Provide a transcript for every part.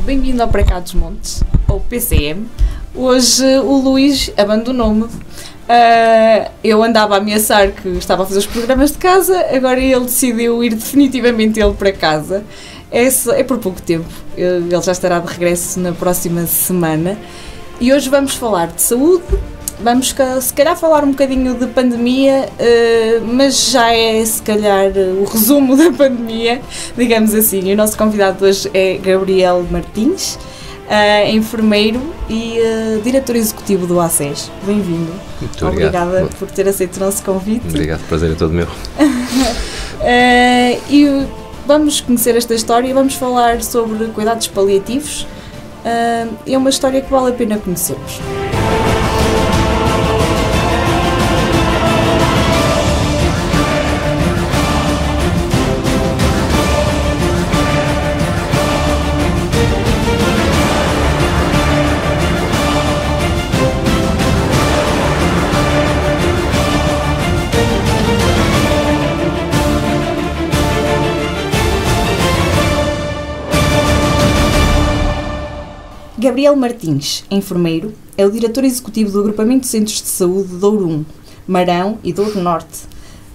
bem-vindo ao Para Cá dos Montes, ou PCM. Hoje o Luís abandonou-me. Eu andava a ameaçar que estava a fazer os programas de casa, agora ele decidiu ir definitivamente ele para casa. É por pouco tempo, ele já estará de regresso na próxima semana. E hoje vamos falar de saúde, vamos se calhar falar um bocadinho de pandemia, mas já é se calhar o resumo da pandemia, digamos assim. E o nosso convidado hoje é Gabriel Martins, enfermeiro e diretor executivo do ACES. Bem-vindo. Muito obrigado. Obrigada por ter aceito o nosso convite. Obrigado, o prazer é todo meu. E vamos conhecer esta história e vamos falar sobre cuidados paliativos. É uma história que vale a pena conhecermos. Gabriel Martins, enfermeiro, é o diretor executivo do Agrupamento de Centros de Saúde de Douro 1, Marão e Douro Norte.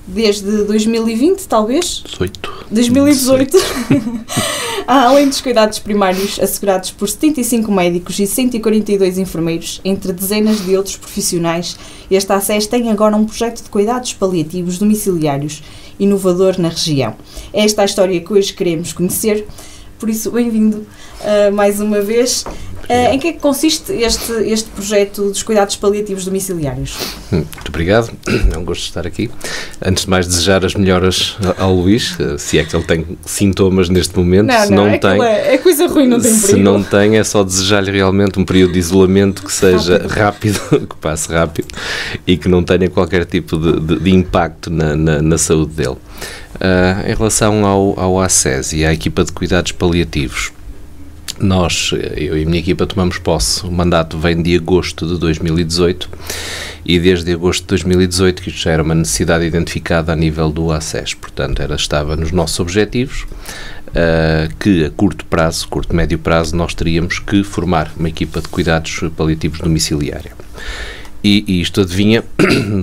Desde 2020, talvez? 2018. Além dos cuidados primários assegurados por 75 médicos e 142 enfermeiros, entre dezenas de outros profissionais, este ACES tem agora um projeto de cuidados paliativos domiciliários, inovador na região. É esta a história que hoje queremos conhecer, por isso, bem-vindo mais uma vez. Em que é que consiste este projeto dos cuidados paliativos domiciliários? Muito obrigado, é um gosto de estar aqui. Antes de mais, desejar as melhoras ao Luís, se é que ele tem sintomas neste momento. Se não tem, é coisa ruim, não tem perigo. Se não tem, é só desejar-lhe realmente um período de isolamento que seja rápido, que passe rápido e que não tenha qualquer tipo de impacto na saúde dele. Em relação ao ACES e à equipa de cuidados paliativos, eu e a minha equipa tomamos posse, o mandato vem de agosto de 2018 e desde agosto de 2018 que isto já era uma necessidade identificada a nível do ACES, portanto estava nos nossos objetivos que a curto médio prazo, nós teríamos que formar uma equipa de cuidados paliativos domiciliária. E isto advinha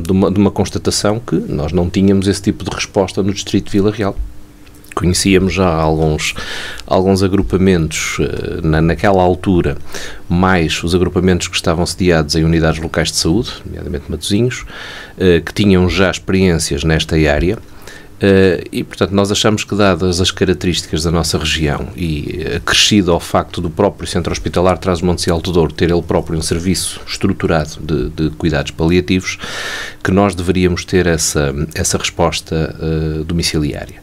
de uma constatação que nós não tínhamos esse tipo de resposta no distrito de Vila Real. Conhecíamos já alguns agrupamentos naquela altura, mais os agrupamentos que estavam sediados em unidades locais de saúde, nomeadamente Matosinhos, que tinham já experiências nesta área. E, portanto, nós achamos que, dadas as características da nossa região e acrescido ao facto do próprio Centro Hospitalar Trás-os-Montes e Alto Douro ter ele próprio um serviço estruturado de cuidados paliativos, que nós deveríamos ter essa resposta domiciliária.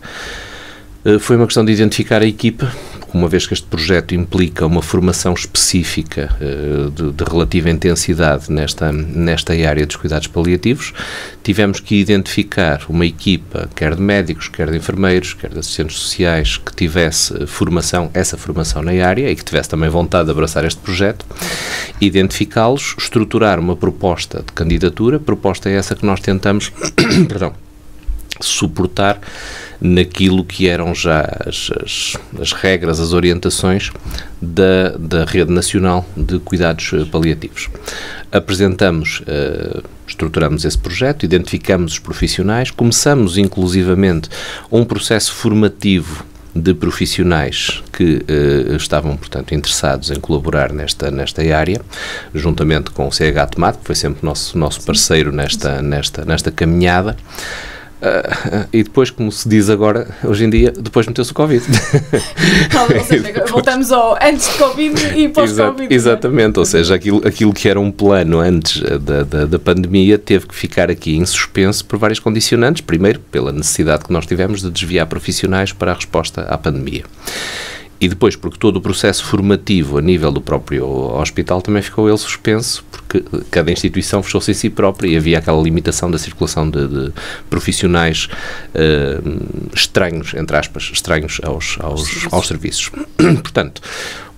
Foi uma questão de identificar a equipa, uma vez que este projeto implica uma formação específica de relativa intensidade nesta área dos cuidados paliativos. Tivemos que identificar uma equipa, quer de médicos, quer de enfermeiros, quer de assistentes sociais, que tivesse essa formação na área e que tivesse também vontade de abraçar este projeto, identificá-los, estruturar uma proposta de candidatura, proposta é essa que nós tentamos suportar naquilo que eram já as regras, as orientações da Rede Nacional de Cuidados Paliativos. Estruturamos esse projeto, identificamos os profissionais, começamos inclusivamente um processo formativo de profissionais que estavam, portanto, interessados em colaborar nesta área, juntamente com o CH Tomate, que foi sempre nosso parceiro nesta caminhada. E depois, como se diz agora, hoje em dia, depois meteu-se o Covid. Ou seja, voltamos ao antes de Covid e pós-Covid. Exatamente, ou seja, aquilo que era um plano antes da pandemia teve que ficar aqui em suspenso por várias condicionantes. Primeiro, pela necessidade que nós tivemos de desviar profissionais para a resposta à pandemia. E depois, porque todo o processo formativo a nível do próprio hospital também ficou ele suspenso, porque cada instituição fechou-se em si própria e havia aquela limitação da circulação de profissionais estranhos, entre aspas, estranhos aos serviços. Portanto,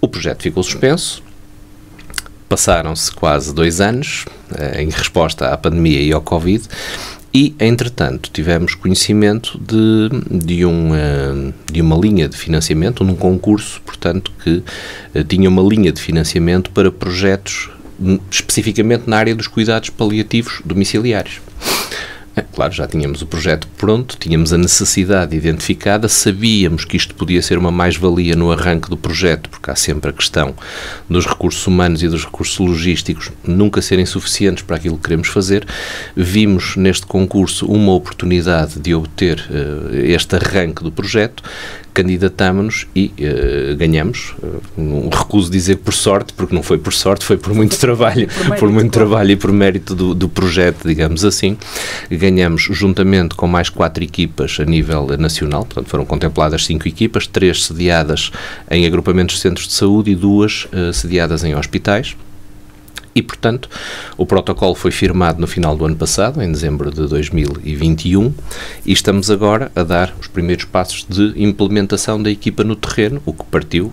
o projeto ficou suspenso, passaram-se quase 2 anos em resposta à pandemia e ao Covid, E, entretanto, tivemos conhecimento de uma linha de financiamento, num concurso, portanto, que tinha uma linha de financiamento para projetos especificamente na área dos cuidados paliativos domiciliários. Claro, já tínhamos o projeto pronto, tínhamos a necessidade identificada, sabíamos que isto podia ser uma mais-valia no arranque do projeto, porque há sempre a questão dos recursos humanos e dos recursos logísticos nunca serem suficientes para aquilo que queremos fazer. Vimos neste concurso uma oportunidade de obter este arranque do projeto, candidatámo-nos e ganhamos. Não recuso dizer por sorte, porque não foi por sorte, foi por muito trabalho, por muito trabalho e por mérito do projeto, digamos assim. Ganhamos juntamente com mais 4 equipas a nível nacional, portanto foram contempladas 5 equipas, 3 sediadas em agrupamentos de centros de saúde e 2 sediadas em hospitais. E, portanto, o protocolo foi firmado no final do ano passado, em dezembro de 2021, e estamos agora a dar os primeiros passos de implementação da equipa no terreno, o que partiu,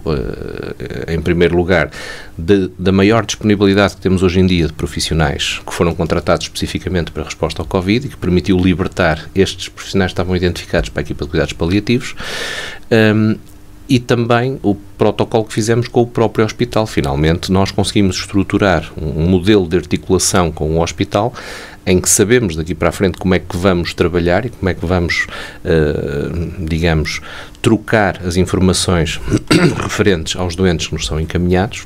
em primeiro lugar, da maior disponibilidade que temos hoje em dia de profissionais que foram contratados especificamente para a resposta ao Covid e que permitiu libertar estes profissionais que estavam identificados para a equipa de cuidados paliativos, e também o protocolo que fizemos com o próprio hospital. Finalmente, nós conseguimos estruturar um modelo de articulação com o hospital em que sabemos daqui para a frente como é que vamos trabalhar e como é que vamos, digamos, trocar as informações referentes aos doentes que nos são encaminhados.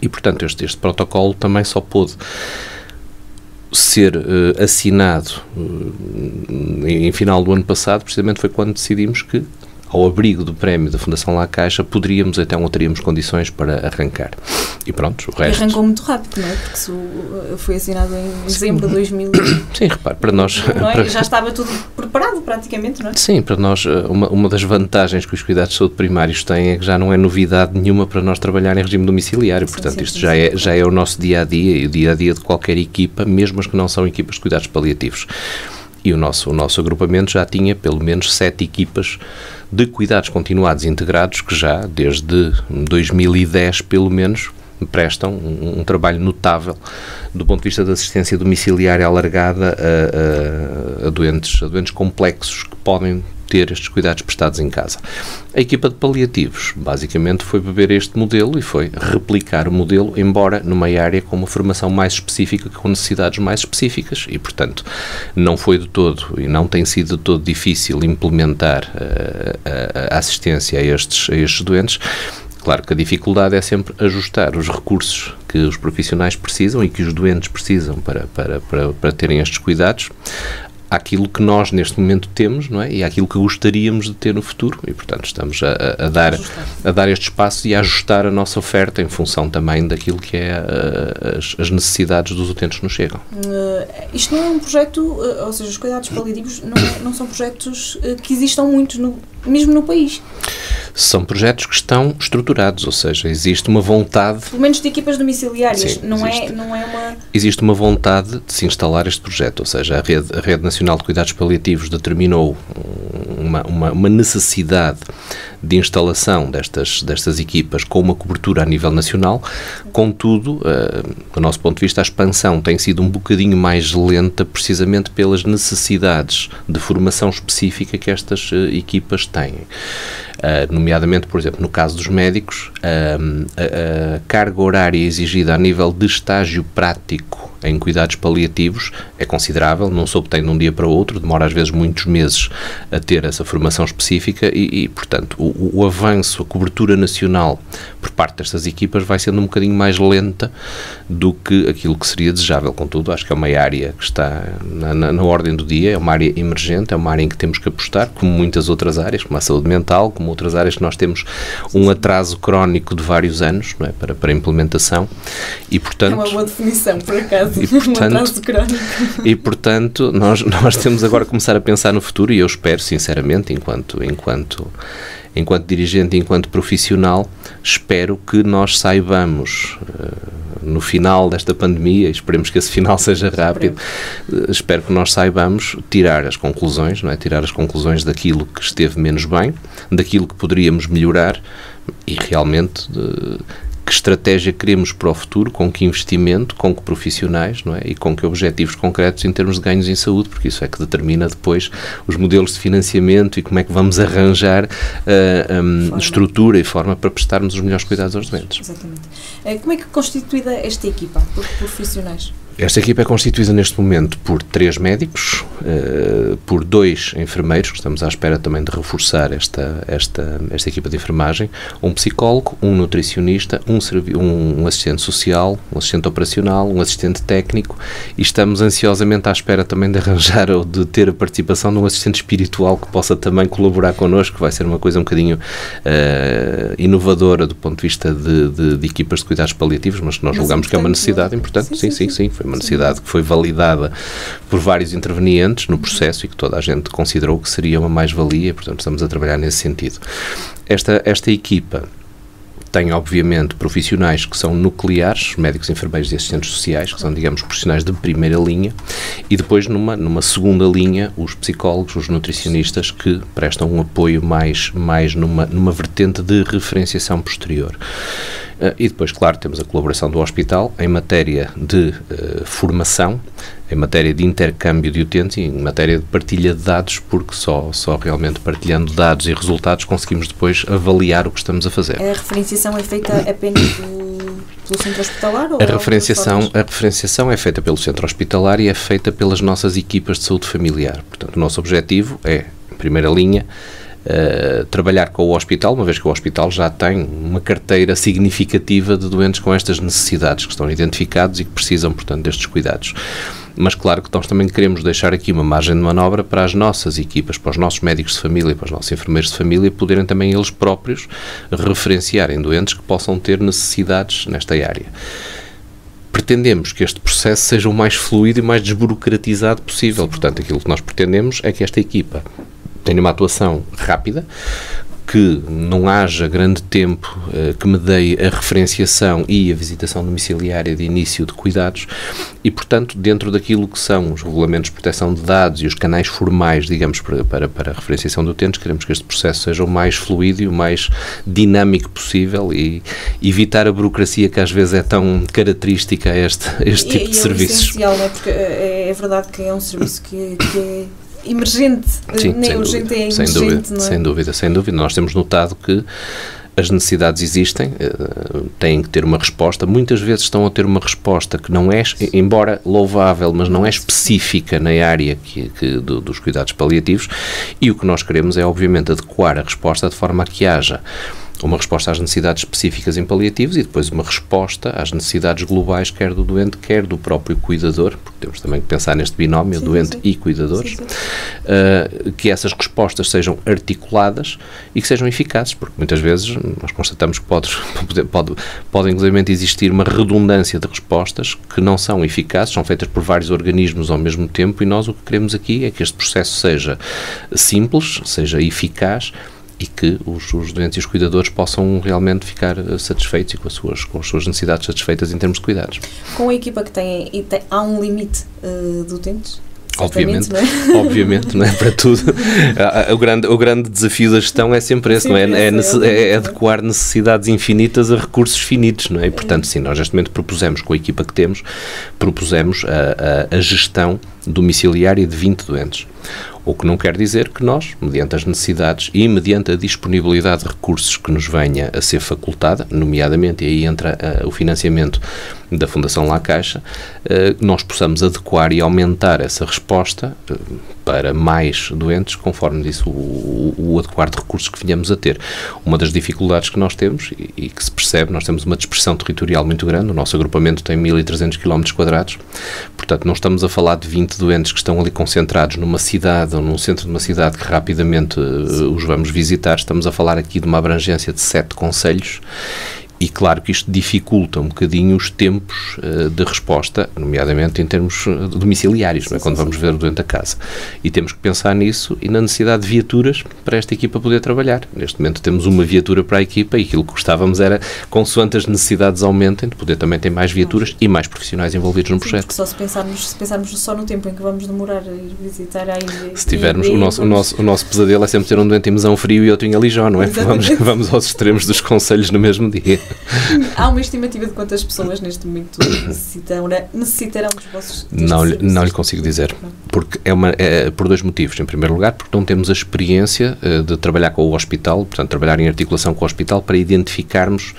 E, portanto, este protocolo também só pôde ser assinado em final do ano passado, precisamente foi quando decidimos que, ao abrigo do prémio da Fundação La Caixa, poderíamos ou teríamos condições para arrancar. E pronto, o resto... E arrancou muito rápido, não é? Porque isso foi assinado em dezembro de 2000. Sim, repare, para nós... Não é? Já estava tudo preparado praticamente, não é? Sim, para nós, uma das vantagens que os cuidados de saúde primários têm é que já não é novidade nenhuma para nós trabalhar em regime domiciliário. Sim, portanto, isto já é o nosso dia-a-dia e o dia-a-dia de qualquer equipa, mesmo as que não são equipas de cuidados paliativos. E o nosso agrupamento já tinha pelo menos 7 equipas de cuidados continuados integrados que já, desde 2010, pelo menos, prestam um trabalho notável do ponto de vista da assistência domiciliária alargada a doentes complexos que podem ter estes cuidados prestados em casa. A equipa de paliativos, basicamente, foi beber este modelo e foi replicar o modelo, embora numa área com uma formação mais específica, com necessidades mais específicas e, portanto, não foi de todo e não tem sido de todo difícil implementar a assistência a estes doentes. Claro que a dificuldade é sempre ajustar os recursos que os profissionais precisam e que os doentes precisam para terem estes cuidados àquilo que nós neste momento temos, não é? E àquilo que gostaríamos de ter no futuro e, portanto, estamos a dar este espaço e a ajustar a nossa oferta em função também daquilo que é as necessidades dos utentes que nos chegam. Isto não é um projeto, ou seja, os cuidados paliativos não são projetos que existam muito, mesmo no país. São projetos que estão estruturados, ou seja, existe uma vontade... Pelo menos de equipas domiciliárias, sim, não é uma... Existe uma vontade de se instalar este projeto, ou seja, a Rede Nacional de Cuidados Paliativos determinou uma necessidade de instalação destas equipas com uma cobertura a nível nacional. Contudo, do nosso ponto de vista, a expansão tem sido um bocadinho mais lenta, precisamente pelas necessidades de formação específica que estas equipas têm. Nomeadamente, por exemplo, no caso dos médicos, a carga horária exigida a nível de estágio prático em cuidados paliativos é considerável, não se obtém de um dia para o outro, demora às vezes muitos meses a ter essa formação específica e portanto, o avanço, a cobertura nacional por parte destas equipas vai sendo um bocadinho mais lenta do que aquilo que seria desejável. Contudo, acho que é uma área que está na ordem do dia, é uma área emergente, é uma área em que temos que apostar, como muitas outras áreas, como a saúde mental, como outras áreas que nós temos um atraso crónico de vários anos, não é, para a implementação e, portanto... É uma boa definição, por acaso. E, portanto, nós temos agora a começar a pensar no futuro e eu espero, sinceramente, enquanto dirigente, enquanto profissional, espero que nós saibamos, no final desta pandemia, esperemos que esse final seja rápido, espero que nós saibamos tirar as conclusões, não é? Tirar as conclusões daquilo que esteve menos bem, daquilo que poderíamos melhorar e realmente... que que estratégia queremos para o futuro, com que investimento, com que profissionais, não é? E com que objetivos concretos em termos de ganhos em saúde, porque isso é que determina depois os modelos de financiamento e como é que vamos arranjar estrutura e forma para prestarmos os melhores cuidados aos doentes. Exatamente. Como é que é constituída esta equipa, por profissionais? Esta equipa é constituída neste momento por 3 médicos, por 2 enfermeiros, que estamos à espera também de reforçar esta equipa de enfermagem, um psicólogo, um nutricionista, um assistente social, um assistente operacional, um assistente técnico, e estamos ansiosamente à espera também de arranjar ou de ter a participação de um assistente espiritual que possa também colaborar connosco, que vai ser uma coisa um bocadinho inovadora do ponto de vista de equipas de cuidados paliativos, mas que nós julgamos que é uma necessidade importante. Sim. Foi uma necessidade que foi validada por vários intervenientes no processo e que toda a gente considerou que seria uma mais-valia, portanto estamos a trabalhar nesse sentido. Esta equipa tem, obviamente, profissionais que são nucleares, médicos, enfermeiros e assistentes sociais, que são, digamos, profissionais de primeira linha, e depois, numa segunda linha, os psicólogos, os nutricionistas, que prestam um apoio mais numa vertente de referenciação posterior. E depois, claro, temos a colaboração do hospital em matéria de formação, em matéria de intercâmbio de utentes e em matéria de partilha de dados, porque só realmente partilhando dados e resultados conseguimos depois avaliar o que estamos a fazer. A referenciação é feita apenas pelo centro hospitalar? Ou a referenciação é feita pelo centro hospitalar e é feita pelas nossas equipas de saúde familiar. Portanto, o nosso objetivo é, em primeira linha, trabalhar com o hospital, uma vez que o hospital já tem uma carteira significativa de doentes com estas necessidades que estão identificados e que precisam, portanto, destes cuidados. Mas claro que nós também queremos deixar aqui uma margem de manobra para as nossas equipas, para os nossos médicos de família, para os nossos enfermeiros de família, poderem também eles próprios referenciarem doentes que possam ter necessidades nesta área. Pretendemos que este processo seja o mais fluido e mais desburocratizado possível. Portanto, aquilo que nós pretendemos é que esta equipa tenha uma atuação rápida, que não haja grande tempo que me dê a referenciação e a visitação domiciliária de início de cuidados e, portanto, dentro daquilo que são os regulamentos de proteção de dados e os canais formais, digamos, para a referenciação de utentes, queremos que este processo seja o mais fluido e o mais dinâmico possível e evitar a burocracia que às vezes é tão característica a este tipo de serviços. É essencial, não é? Porque é verdade que é um serviço que é emergente, sim, nem urgente, é emergente, não é? Sem dúvida. Nós temos notado que as necessidades existem, têm que ter uma resposta, muitas vezes estão a ter uma resposta que não é, embora louvável, mas não é específica na área dos cuidados paliativos, e o que nós queremos é, obviamente, adequar a resposta de forma a que haja uma resposta às necessidades específicas em paliativos e depois uma resposta às necessidades globais, quer do doente, quer do próprio cuidador, porque temos também que pensar neste binómio, doente e cuidadores, que essas respostas sejam articuladas e que sejam eficazes, porque muitas vezes nós constatamos que pode inclusive existir uma redundância de respostas que não são eficazes, são feitas por vários organismos ao mesmo tempo, e nós o que queremos aqui é que este processo seja simples, seja eficaz, e que os doentes e os cuidadores possam realmente ficar satisfeitos e com as suas necessidades satisfeitas em termos de cuidados. Com a equipa que há um limite de utentes? Obviamente, não é? Para tudo. O grande desafio da gestão é sempre esse, não é? É adequar necessidades infinitas a recursos finitos, não é? E, portanto, sim, nós neste momento propusemos, com a equipa que temos, a gestão domiciliária de 20 doentes. O que não quer dizer que nós, mediante as necessidades e mediante a disponibilidade de recursos que nos venha a ser facultada, nomeadamente, e aí entra o financiamento da Fundação La Caixa, nós possamos adequar e aumentar essa resposta para mais doentes, conforme disse o adequar de recursos que venhamos a ter. Uma das dificuldades que nós temos, e que se percebe, nós temos uma dispersão territorial muito grande, o nosso agrupamento tem 1.300 km², portanto não estamos a falar de 20 doentes que estão ali concentrados numa cidade ou num centro de uma cidade que rapidamente os vamos visitar, estamos a falar aqui de uma abrangência de 7 concelhos. E claro que isto dificulta um bocadinho os tempos de resposta, nomeadamente em termos domiciliários, não é? Quando vamos ver o doente a casa. E temos que pensar nisso e na necessidade de viaturas para esta equipa poder trabalhar. Neste momento temos uma viatura para a equipa e aquilo que gostávamos era, consoante as necessidades aumentem, de poder também ter mais viaturas e mais profissionais envolvidos no projeto. Porque só se pensarmos só no tempo em que vamos demorar a ir visitar se tivermos, o nosso pesadelo é sempre ter um doente em Mesão Frio e outro em Alijó, não é? Vamos aos extremos dos concelhos no mesmo dia. Há uma estimativa de quantas pessoas neste momento necessitarão dos vossos Não lhe consigo dizer, porque por dois motivos. Em primeiro lugar, porque não temos a experiência de trabalhar com o hospital, portanto, trabalhar em articulação com o hospital para identificarmos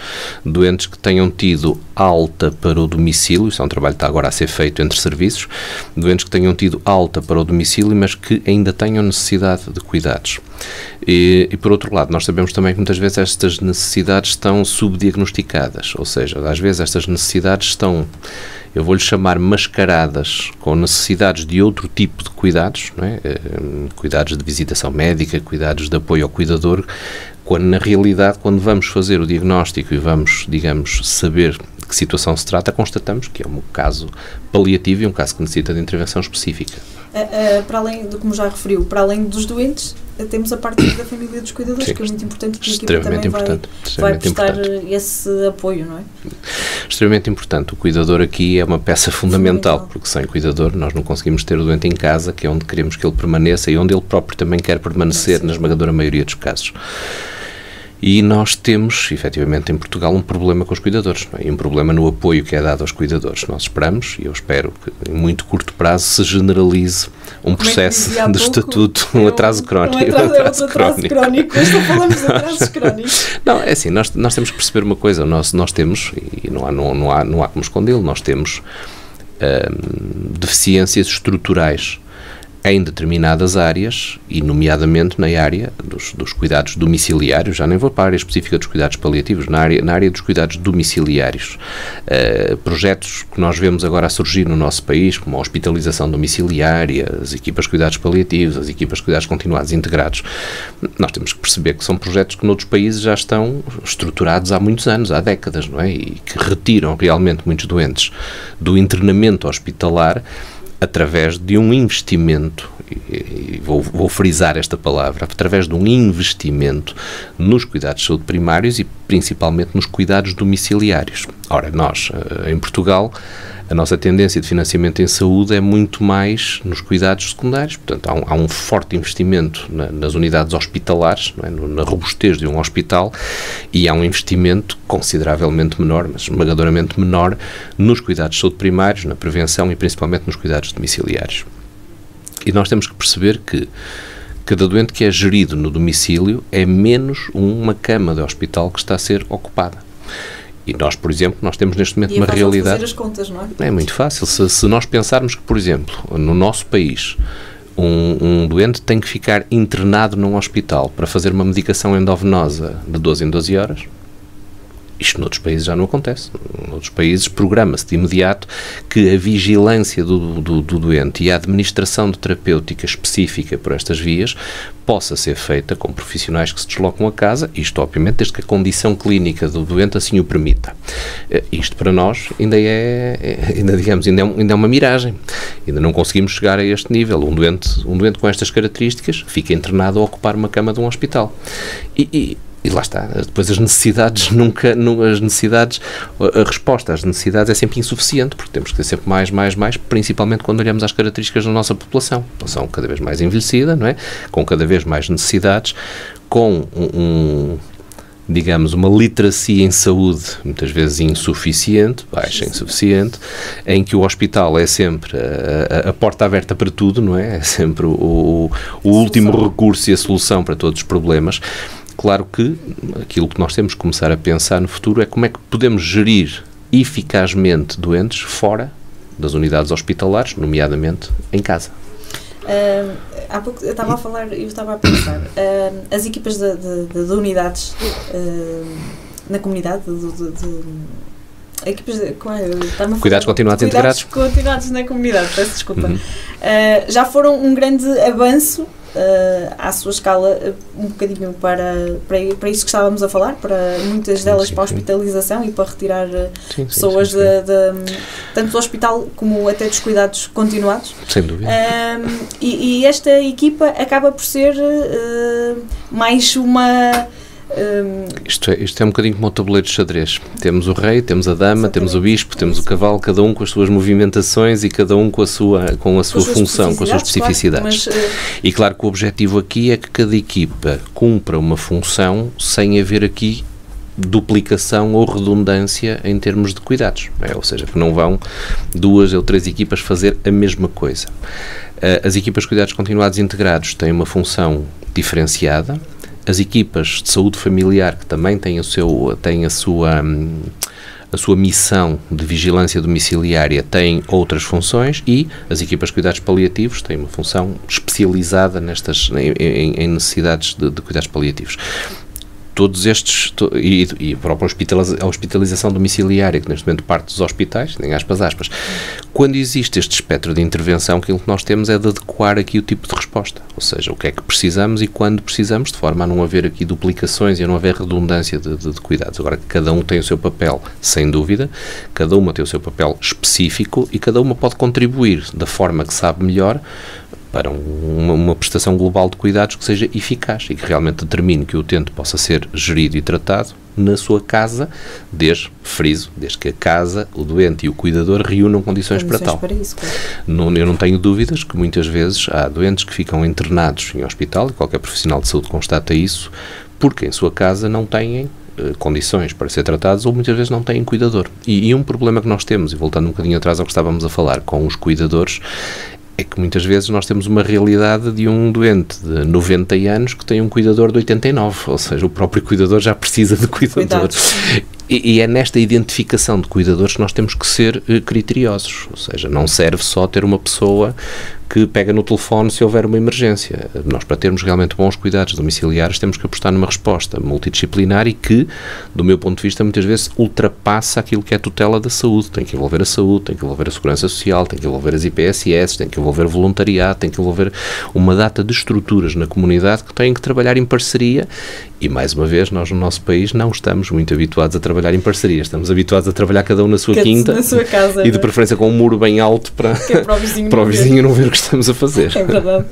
doentes que tenham tido alta para o domicílio, isso é um trabalho que está agora a ser feito entre serviços, doentes que tenham tido alta para o domicílio, mas que ainda tenham necessidade de cuidados. E por outro lado, nós sabemos também que muitas vezes estas necessidades estão subdiagnosticadas, ou seja, às vezes estas necessidades estão, eu vou-lhe chamar, mascaradas com necessidades de outro tipo de cuidados, não é? Cuidados de visitação médica, cuidados de apoio ao cuidador, quando na realidade, quando vamos fazer o diagnóstico e vamos, digamos, saber de que situação se trata, constatamos que é um caso paliativo e um caso que necessita de intervenção específica. Para além do, como já referiu, para além dos doentes, temos a parte da família dos cuidadores, sim, que é muito importante, que a equipa também vai prestar esse apoio, não é? Extremamente importante. O cuidador aqui é uma peça fundamental, porque sem cuidador nós não conseguimos ter o doente em casa, que é onde queremos que ele permaneça e onde ele próprio também quer permanecer, na esmagadora maioria dos casos. E nós temos, efetivamente, em Portugal um problema com os cuidadores, não é? E um problema no apoio que é dado aos cuidadores. Nós esperamos, e eu espero que em muito curto prazo se generalize um processo de estatuto, um atraso crónico. Atraso crónico. Hoje não falamos de atrasos crónicos. Não, é assim, nós temos que perceber uma coisa, nós temos, e não há como escondê-lo, nós temos deficiências estruturais em determinadas áreas, e nomeadamente na área dos cuidados domiciliários, já nem vou para a área específica dos cuidados paliativos, na área dos cuidados domiciliários. Projetos que nós vemos agora a surgir no nosso país, como a hospitalização domiciliária, as equipas de cuidados paliativos, as equipas de cuidados continuados integrados, nós temos que perceber que são projetos que noutros países já estão estruturados há muitos anos, há décadas, não é? E que retiram realmente muitos doentes do internamento hospitalar através de um investimento, e vou frisar esta palavra, através de um investimento nos cuidados de saúde primários e principalmente nos cuidados domiciliários. Ora, nós, em Portugal, a nossa tendência de financiamento em saúde é muito mais nos cuidados secundários, portanto há um forte investimento nas unidades hospitalares, não é? Na robustez de um hospital, e há um investimento consideravelmente menor, mas esmagadoramente menor, nos cuidados de saúde primários, na prevenção e principalmente nos cuidados domiciliários. E nós temos que perceber que cada doente que é gerido no domicílio é menos uma cama de hospital que está a ser ocupada. E nós, por exemplo, nós temos neste momento uma realidade... fazer as contas, não é? É muito fácil. Se nós pensarmos que, por exemplo, no nosso país, um doente tem que ficar internado num hospital para fazer uma medicação endovenosa de 12 em 12 horas, isto noutros países já não acontece. Noutros países programa-se de imediato que a vigilância do doente e a administração de terapêutica específica por estas vias possa ser feita com profissionais que se deslocam a casa, isto obviamente desde que a condição clínica do doente assim o permita. Isto para nós ainda é uma miragem. Ainda não conseguimos chegar a este nível. Um doente com estas características fica internado a ocupar uma cama de um hospital. E lá está, depois a resposta às necessidades é sempre insuficiente, porque temos que ter sempre mais, principalmente quando olhamos às características da nossa população. A população cada vez mais envelhecida, não é? Com cada vez mais necessidades, com digamos, uma literacia em saúde muitas vezes insuficiente, baixa, insuficiente, em que o hospital é sempre a porta aberta para tudo, não é? É sempre o último recurso e a solução para todos os problemas. Claro que aquilo que nós temos que começar a pensar no futuro é como é que podemos gerir eficazmente doentes fora das unidades hospitalares, nomeadamente em casa. Há pouco eu estava a falar, eu estava a pensar, as equipas de unidades na comunidade, equipas de cuidados continuados integrados. Continuados na comunidade, peço desculpa. Já foram um grande avanço à sua escala, um bocadinho para isso que estávamos a falar, para muitas delas para a hospitalização e para retirar pessoas tanto do hospital como até dos cuidados continuados. Sem dúvida. E esta equipa acaba por ser mais uma... Isto é um bocadinho como o tabuleiro de xadrez. Temos o rei, temos a dama, temos o bispo, temos o cavalo, cada um com as suas movimentações e cada um com a sua função, com as suas especificidades. Claro, e claro que o objetivo aqui é que cada equipa cumpra uma função sem haver aqui duplicação ou redundância em termos de cuidados, ou seja, que não vão 2 ou 3 equipas fazer a mesma coisa. As equipas de cuidados continuados integrados têm uma função diferenciada. As equipas de saúde familiar, que também têm a sua missão de vigilância domiciliária, têm outras funções, e as equipas de cuidados paliativos têm uma função especializada em necessidades de cuidados paliativos. Todos estes, e a própria hospitalização domiciliária, que neste momento parte dos hospitais, nem aspas, quando existe este espectro de intervenção, aquilo que nós temos é de adequar aqui o tipo de resposta, ou seja, o que é que precisamos e quando precisamos, de forma a não haver aqui duplicações e a não haver redundância de cuidados. Agora, cada um tem o seu papel, sem dúvida, cada uma tem o seu papel específico e cada uma pode contribuir da forma que sabe melhor para uma prestação global de cuidados que seja eficaz e que realmente determine que o utente possa ser gerido e tratado na sua casa, desde que a casa, o doente e o cuidador reúnam condições para tal. Para isso, claro. Eu não tenho dúvidas que muitas vezes há doentes que ficam internados em hospital, e qualquer profissional de saúde constata isso, porque em sua casa não têm condições para ser tratados ou muitas vezes não têm cuidador. E um problema que nós temos, e voltando um bocadinho atrás ao que estávamos a falar, com os cuidadores, é que muitas vezes nós temos uma realidade de um doente de 90 anos que tem um cuidador de 89, ou seja, o próprio cuidador já precisa de cuidador. E é nesta identificação de cuidadores que nós temos que ser criteriosos, ou seja, não serve só ter uma pessoa que pega no telefone se houver uma emergência. Nós, para termos realmente bons cuidados domiciliares, temos que apostar numa resposta multidisciplinar e que, do meu ponto de vista, muitas vezes ultrapassa aquilo que é a tutela da saúde. Tem que envolver a saúde, tem que envolver a segurança social, tem que envolver as IPSS, tem que envolver voluntariado, tem que envolver uma data de estruturas na comunidade que têm que trabalhar em parceria. E, mais uma vez, nós no nosso país não estamos muito habituados a trabalhar em parceria. Estamos habituados a trabalhar cada um na sua quinta, na sua casa, e de preferência com um muro bem alto para o vizinho não ver o que estamos a fazer. É verdade.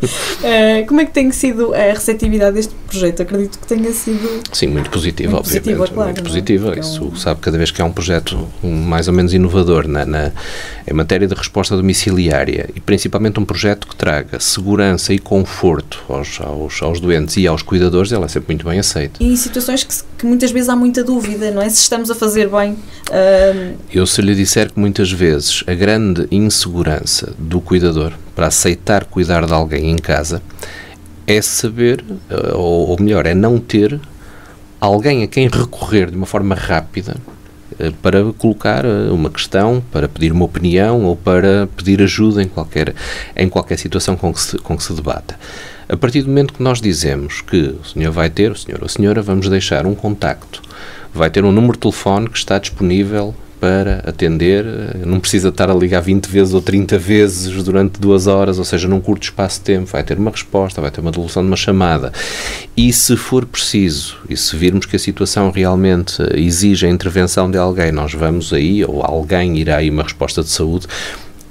Como é que tem sido a receptividade deste projeto? Acredito que tenha sido... Sim, muito positiva, muito obviamente. Positiva, claro, muito positiva. Isso sabe, cada vez que há um projeto mais ou menos inovador em matéria de resposta domiciliária, e principalmente um projeto que traga segurança e conforto aos doentes e aos cuidadores, ela é sempre muito bem aceita. E em situações que muitas vezes há muita dúvida, não é? Se estamos a fazer bem... Eu, se lhe disser que muitas vezes a grande insegurança do cuidador para aceitar cuidar de alguém em casa é saber, ou melhor, é não ter alguém a quem recorrer de uma forma rápida para colocar uma questão, para pedir uma opinião ou para pedir ajuda em qualquer situação com que se debata. A partir do momento que nós dizemos que o senhor ou a senhora, vamos deixar um contacto, vai ter um número de telefone que está disponível para atender, não precisa estar a ligar 20 vezes ou 30 vezes durante 2 horas, ou seja, num curto espaço de tempo, vai ter uma resposta, vai ter uma devolução de uma chamada. E se for preciso, e se virmos que a situação realmente exige a intervenção de alguém, nós vamos aí, ou alguém irá aí uma resposta de saúde.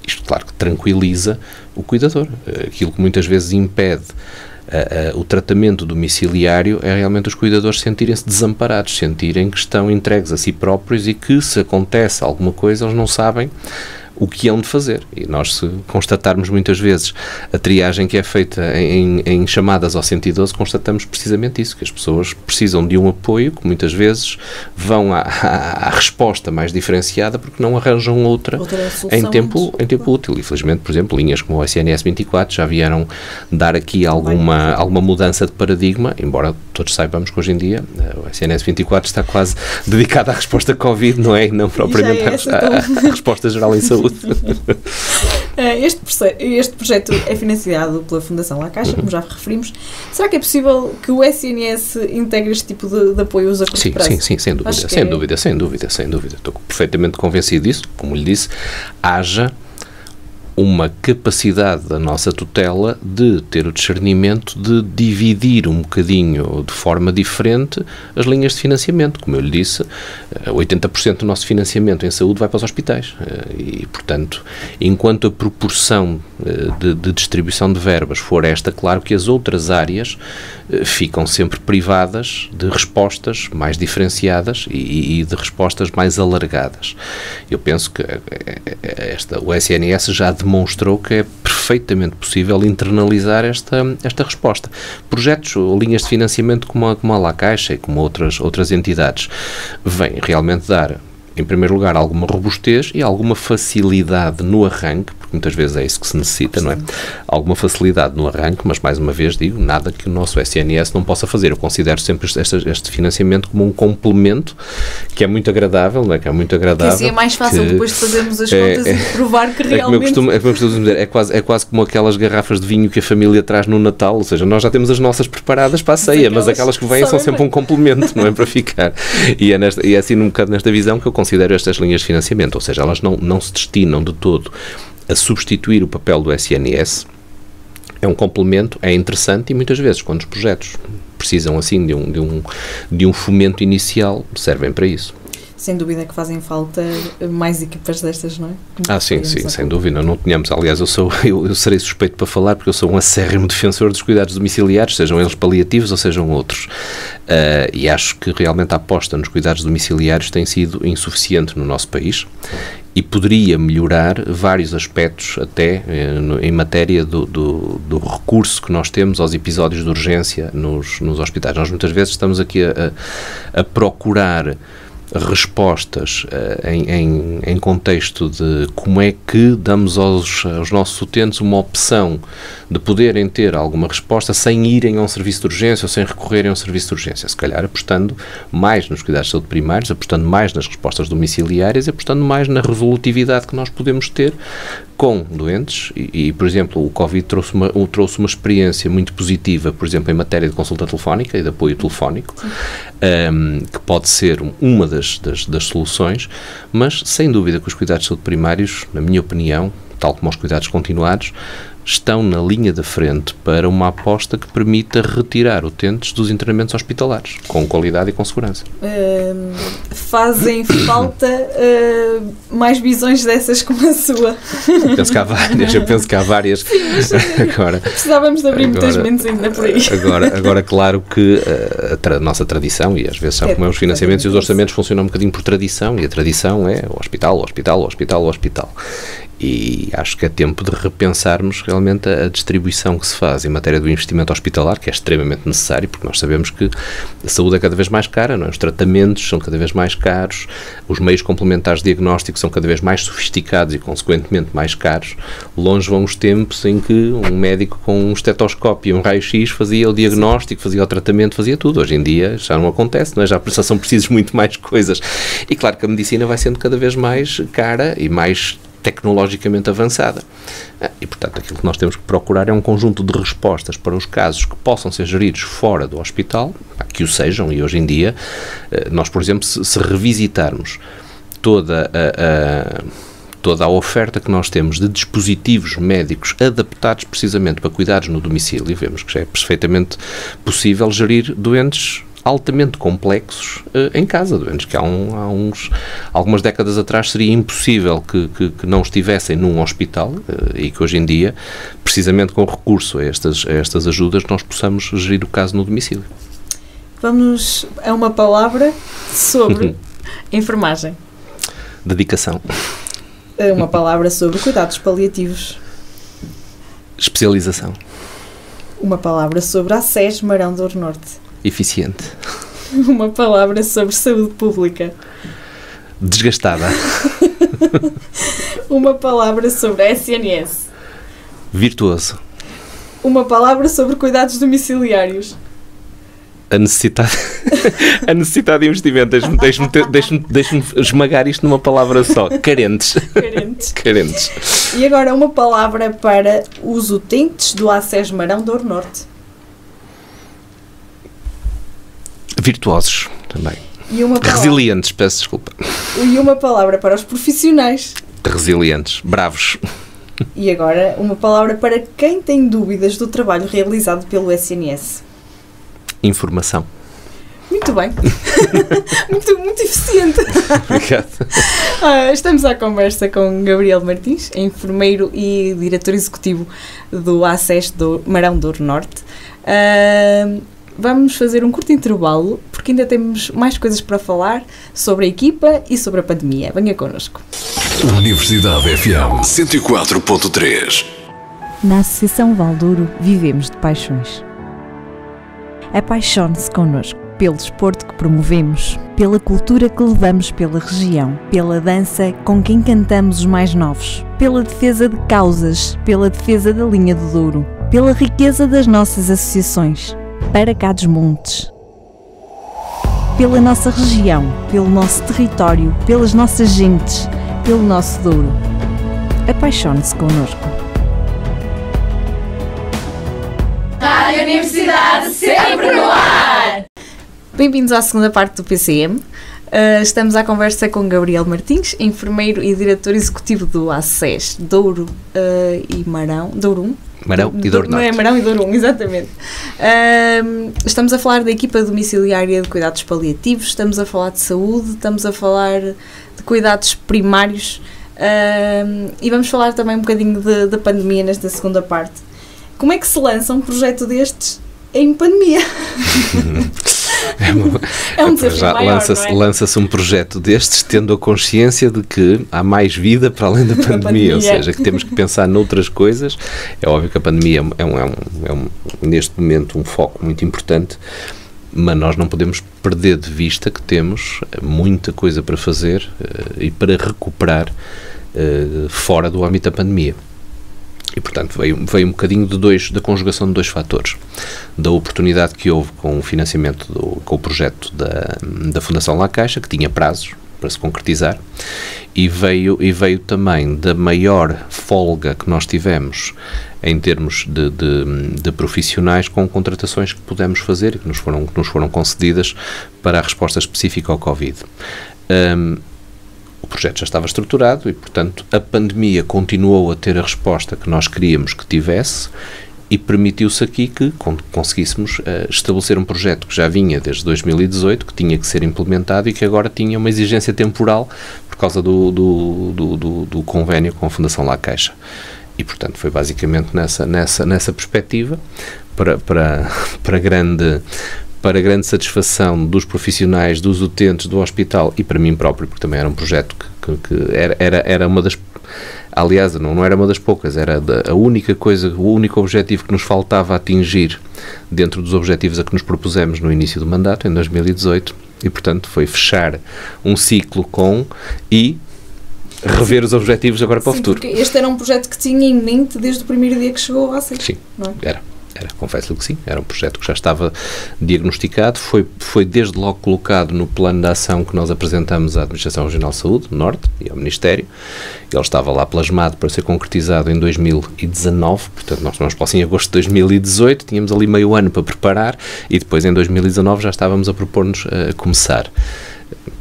Isto, claro, que tranquiliza o cuidador. Aquilo que muitas vezes impede o tratamento domiciliário é realmente os cuidadores sentirem-se desamparados, sentirem que estão entregues a si próprios e que, se acontece alguma coisa, eles não sabem o que hão de fazer. E nós, se constatarmos muitas vezes a triagem que é feita em chamadas ao 112, constatamos precisamente isso, que as pessoas precisam de um apoio, que muitas vezes vão à resposta mais diferenciada porque não arranjam outra em tempo útil. E, felizmente, por exemplo, linhas como o SNS 24 já vieram dar aqui alguma mudança de paradigma, embora todos saibamos que hoje em dia o SNS 24 está quase dedicado à resposta Covid, não é? Não propriamente à resposta geral em saúde. Este projeto é financiado pela Fundação La Caixa, como já referimos. Será que é possível que o SNS integre este tipo de apoios a curto prazo? Sim, sem dúvida. Estou perfeitamente convencido disso. Como lhe disse, haja uma capacidade da nossa tutela de ter o discernimento de dividir um bocadinho de forma diferente as linhas de financiamento. Como eu lhe disse, 80% do nosso financiamento em saúde vai para os hospitais e, portanto, enquanto a proporção de distribuição de verbas for esta, claro que as outras áreas ficam sempre privadas de respostas mais diferenciadas e de respostas mais alargadas. Eu penso que o SNS já demonstrou que é perfeitamente possível internalizar esta resposta. Projetos ou linhas de financiamento como a La Caixa e como outras entidades vêm realmente dar, em primeiro lugar, alguma robustez e alguma facilidade no arranque, porque muitas vezes é isso que se necessita, não é? Alguma facilidade no arranque, mas mais uma vez digo, nada que o nosso SNS não possa fazer. Eu considero sempre este financiamento como um complemento que é muito agradável, não é? Que é muito agradável. Que assim é mais fácil depois de fazermos as contas e de provar que realmente... É como eu costumo dizer, é quase como aquelas garrafas de vinho que a família traz no Natal, ou seja, nós já temos as nossas preparadas para a ceia, mas aquelas que vêm são sempre um complemento, não é? Para ficar. E é assim um bocado nesta visão que eu considero estas linhas de financiamento, ou seja, elas não se destinam de todo a substituir o papel do SNS, é um complemento, é interessante e muitas vezes quando os projetos precisam assim de um fomento inicial, servem para isso. Sem dúvida que fazem falta mais equipas destas, não é? Sim, sem dúvida. Não tínhamos, aliás, eu serei suspeito para falar porque eu sou um acérrimo defensor dos cuidados domiciliares, sejam eles paliativos ou sejam outros. E acho que realmente a aposta nos cuidados domiciliários tem sido insuficiente no nosso país e poderia melhorar vários aspectos até em matéria do recurso que nós temos aos episódios de urgência nos hospitais. Nós muitas vezes estamos aqui a procurar respostas em contexto de como é que damos aos nossos utentes uma opção de poderem ter alguma resposta sem irem a um serviço de urgência ou sem recorrerem a um serviço de urgência. Se calhar apostando mais nos cuidados de saúde primários, apostando mais nas respostas domiciliárias e apostando mais na resolutividade que nós podemos ter com doentes e por exemplo, o Covid trouxe uma experiência muito positiva, por exemplo, em matéria de consulta telefónica e de apoio telefónico, que pode ser uma das soluções, mas sem dúvida que os cuidados de saúde primários, na minha opinião, tal como os cuidados continuados, estão na linha da frente para uma aposta que permita retirar utentes dos internamentos hospitalares, com qualidade e com segurança. Fazem falta mais visões dessas como a sua. Eu penso que há várias. Sim, agora, precisávamos de abrir muitas mentes ainda por aí. Agora claro que a nossa tradição, e às vezes sabe como é os financiamentos e os orçamentos funcionam um bocadinho por tradição, e a tradição é o hospital. E acho que é tempo de repensarmos realmente a distribuição que se faz em matéria do investimento hospitalar, que é extremamente necessário, porque nós sabemos que a saúde é cada vez mais cara, não é? Os tratamentos são cada vez mais caros, os meios complementares de diagnóstico são cada vez mais sofisticados e, consequentemente, mais caros. Longe vão os tempos em que um médico com um estetoscópio e um raio-x fazia o diagnóstico, fazia o tratamento, fazia tudo. Hoje em dia já não acontece, não é? Já são precisas muito mais coisas. E claro que a medicina vai sendo cada vez mais cara e mais tecnologicamente avançada. E, portanto, aquilo que nós temos que procurar é um conjunto de respostas para os casos que possam ser geridos fora do hospital, que o sejam, e hoje em dia, nós, por exemplo, se revisitarmos toda a oferta que nós temos de dispositivos médicos adaptados precisamente para cuidados no domicílio, vemos que já é perfeitamente possível gerir doentes altamente complexos em casa, doentes que há algumas décadas atrás seria impossível que não estivessem num hospital e que hoje em dia, precisamente com recurso a estas ajudas, nós possamos gerir o caso no domicílio. Vamos a uma palavra sobre enfermagem. Dedicação. Uma palavra sobre cuidados paliativos. Especialização. Uma palavra sobre a SES Marão do Norte. Eficiente. Uma palavra sobre saúde pública. Desgastada. Uma palavra sobre a SNS. Virtuoso. Uma palavra sobre cuidados domiciliários. A necessidade de investimento. Deixe-me esmagar isto numa palavra só. Carentes. Carentes. E agora uma palavra para os utentes do ACES Marão do Norte. Virtuosos, também. E uma palavra... Resilientes, peço desculpa. E uma palavra para os profissionais. Resilientes, bravos. E agora uma palavra para quem tem dúvidas do trabalho realizado pelo SNS. Informação. Muito bem. muito eficiente. Obrigado. Estamos à conversa com Gabriel Martins, enfermeiro e diretor executivo do ACES do Marão do Norte. Vamos fazer um curto intervalo, porque ainda temos mais coisas para falar sobre a equipa e sobre a pandemia. Venha connosco. Universidade FM 104.3. Na Associação Valdouro vivemos de paixões. Apaixone-se connosco pelo desporto que promovemos, pela cultura que levamos pela região, pela dança com quem cantamos os mais novos, pela defesa de causas, pela defesa da linha do Douro, pela riqueza das nossas associações, para cá dos montes. Pela nossa região, pelo nosso território, pelas nossas gentes, pelo nosso Douro. Apaixone-se connosco. Rádio Universidade sempre no ar! Bem-vindos à segunda parte do PCM. Estamos à conversa com Gabriel Martins, enfermeiro e diretor executivo do ACES Douro e Marão. Douro 1? Marão e Douro Norte. Marão e Douro 1, exatamente. Estamos a falar da equipa domiciliária de cuidados paliativos, estamos a falar de saúde, estamos a falar de cuidados primários e vamos falar também um bocadinho da pandemia nesta segunda parte. Como é que se lança um projeto destes em pandemia? É um desafio maior, não é? Lança-se um projeto destes tendo a consciência de que há mais vida para além da pandemia, ou seja, que temos que pensar noutras coisas. É óbvio que a pandemia é neste momento um foco muito importante, mas nós não podemos perder de vista que temos muita coisa para fazer e para recuperar fora do âmbito da pandemia. E, portanto, veio um bocadinho da conjugação de dois fatores. Da oportunidade que houve com o financiamento, com o projeto da Fundação La Caixa, que tinha prazos para se concretizar, e veio também da maior folga que nós tivemos em termos de profissionais com contratações que pudemos fazer e que nos foram concedidas para a resposta específica ao Covid. O projeto já estava estruturado e, portanto, a pandemia continuou a ter a resposta que nós queríamos que tivesse e permitiu-se aqui que conseguíssemos estabelecer um projeto que já vinha desde 2018, que tinha que ser implementado e que agora tinha uma exigência temporal por causa do convênio com a Fundação La Caixa. E, portanto, foi basicamente nessa perspectiva, para grande satisfação dos profissionais, dos utentes do hospital e para mim próprio, porque também era um projeto que era uma das... Aliás, não era uma das poucas, era a única coisa, o único objetivo que nos faltava atingir dentro dos objetivos a que nos propusemos no início do mandato, em 2018, e, portanto, foi fechar um ciclo e rever os objetivos agora para o futuro. Porque este era um projeto que tinha em mente desde o primeiro dia que chegou a ACES. Sim, não é? Era, confesso-lhe que sim, era um projeto que já estava diagnosticado, foi desde logo colocado no plano de ação que nós apresentamos à Administração Regional de Saúde, Norte, e ao Ministério. Ele estava lá plasmado para ser concretizado em 2019, portanto nós fomos para em agosto de 2018, tínhamos ali meio ano para preparar e depois em 2019 já estávamos a propor-nos a começar.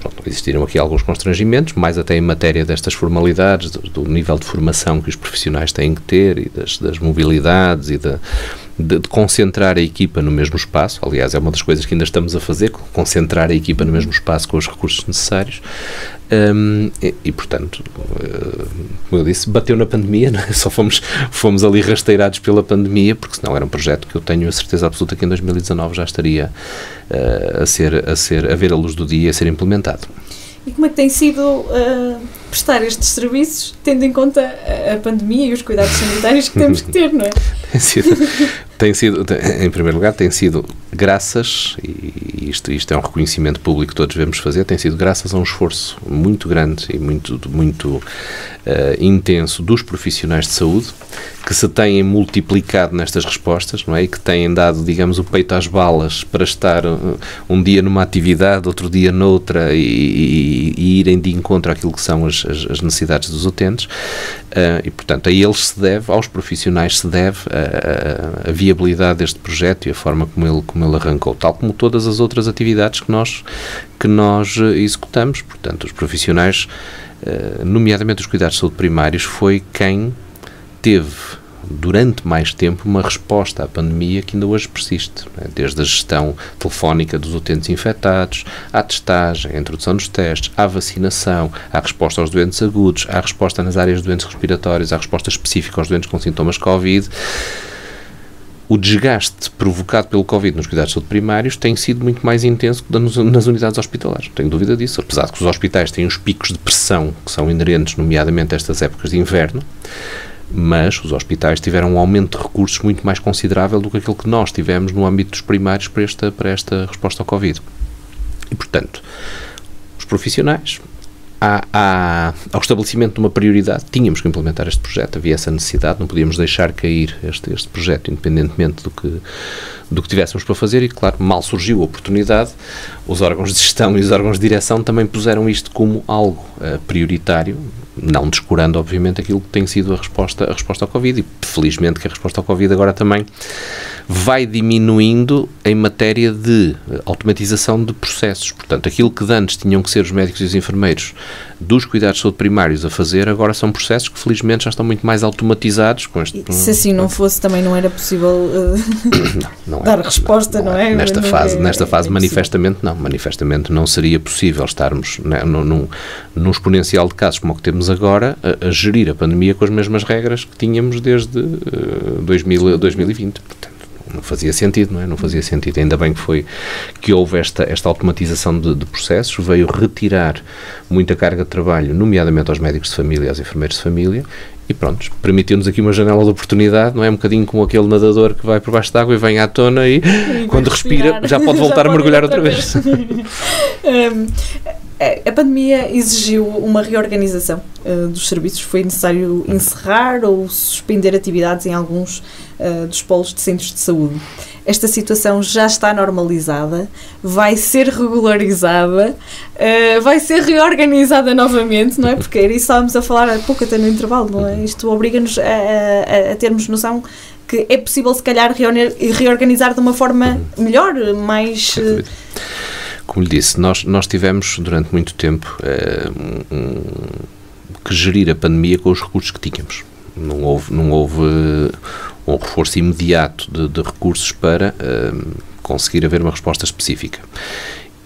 Pronto, existiram aqui alguns constrangimentos, mais até em matéria destas formalidades, do nível de formação que os profissionais têm que ter e das mobilidades e de concentrar a equipa no mesmo espaço. Aliás, é uma das coisas que ainda estamos a fazer, concentrar a equipa no mesmo espaço com os recursos necessários. E portanto, como eu disse, bateu na pandemia, não é? Só fomos ali rasteirados pela pandemia, porque senão era um projeto que eu tenho a certeza absoluta que em 2019 já estaria a ver a luz do dia e a ser implementado. E como é que tem sido prestar estes serviços, tendo em conta a pandemia e os cuidados sanitários que temos que ter, não é? Tem sido, em primeiro lugar, tem sido graças, e isto é um reconhecimento público que todos devemos fazer, tem sido graças a um esforço muito grande e muito intenso dos profissionais de saúde, que se têm multiplicado nestas respostas, não é? E que têm dado, digamos, o peito às balas para estar um dia numa atividade, outro dia noutra e irem de encontro àquilo que são as necessidades dos utentes. E, portanto, a eles se deve, aos profissionais se deve a viabilidade deste projeto e a forma como ele arrancou, tal como todas as outras atividades que nós executamos. Portanto, os profissionais, nomeadamente os cuidados de saúde primários, foi quem teve durante mais tempo uma resposta à pandemia que ainda hoje persiste, não é? Desde a gestão telefónica dos utentes infectados, à testagem, à introdução dos testes, à vacinação, à resposta aos doentes agudos, à resposta nas áreas de doentes respiratórios, à resposta específica aos doentes com sintomas Covid. o desgaste provocado pelo Covid nos cuidados de saúde primários tem sido muito mais intenso que nas unidades hospitalares, não tenho dúvida disso, apesar de que os hospitais têm os picos de pressão que são inerentes, nomeadamente a estas épocas de inverno, mas os hospitais tiveram um aumento de recursos muito mais considerável do que aquilo que nós tivemos no âmbito dos primários para esta resposta ao Covid. E, portanto, os profissionais, ao estabelecimento de uma prioridade, tínhamos que implementar este projeto, havia essa necessidade, não podíamos deixar cair este projeto, independentemente do que tivéssemos para fazer, e, claro, mal surgiu a oportunidade, os órgãos de gestão e os órgãos de direção também puseram isto como algo prioritário, não descurando, obviamente, aquilo que tem sido a resposta ao Covid, e felizmente que a resposta ao Covid agora também vai diminuindo em matéria de automatização de processos. Portanto, aquilo que de antes tinham que ser os médicos e os enfermeiros dos cuidados de saúde primários a fazer, agora são processos que felizmente já estão muito mais automatizados. Com este, se assim não fosse, também não era possível dar resposta, não é? Nesta fase manifestamente não seria possível estarmos num exponencial de casos como o que temos agora a gerir a pandemia com as mesmas regras que tínhamos desde 2020. Portanto, não fazia sentido, não é? Não fazia sentido. Ainda bem que houve esta automatização de processos, veio retirar muita carga de trabalho, nomeadamente aos médicos de família e aos enfermeiros de família, e pronto, permitiu-nos aqui uma janela de oportunidade, não é? Um bocadinho como aquele nadador que vai por baixo d'água e vem à tona e quando respira já pode voltar a mergulhar outra vez. A pandemia exigiu uma reorganização dos serviços. Foi necessário encerrar ou suspender atividades em alguns dos polos de centros de saúde. Esta situação já está normalizada, vai ser regularizada, vai ser reorganizada novamente, não é? Porque era isso que estávamos a falar há pouco, até no intervalo, não é? Isto obriga-nos a termos noção que é possível, se calhar, reorganizar de uma forma melhor, mais... Como lhe disse, nós tivemos durante muito tempo que gerir a pandemia com os recursos que tínhamos. Não houve um reforço imediato de recursos para conseguir haver uma resposta específica.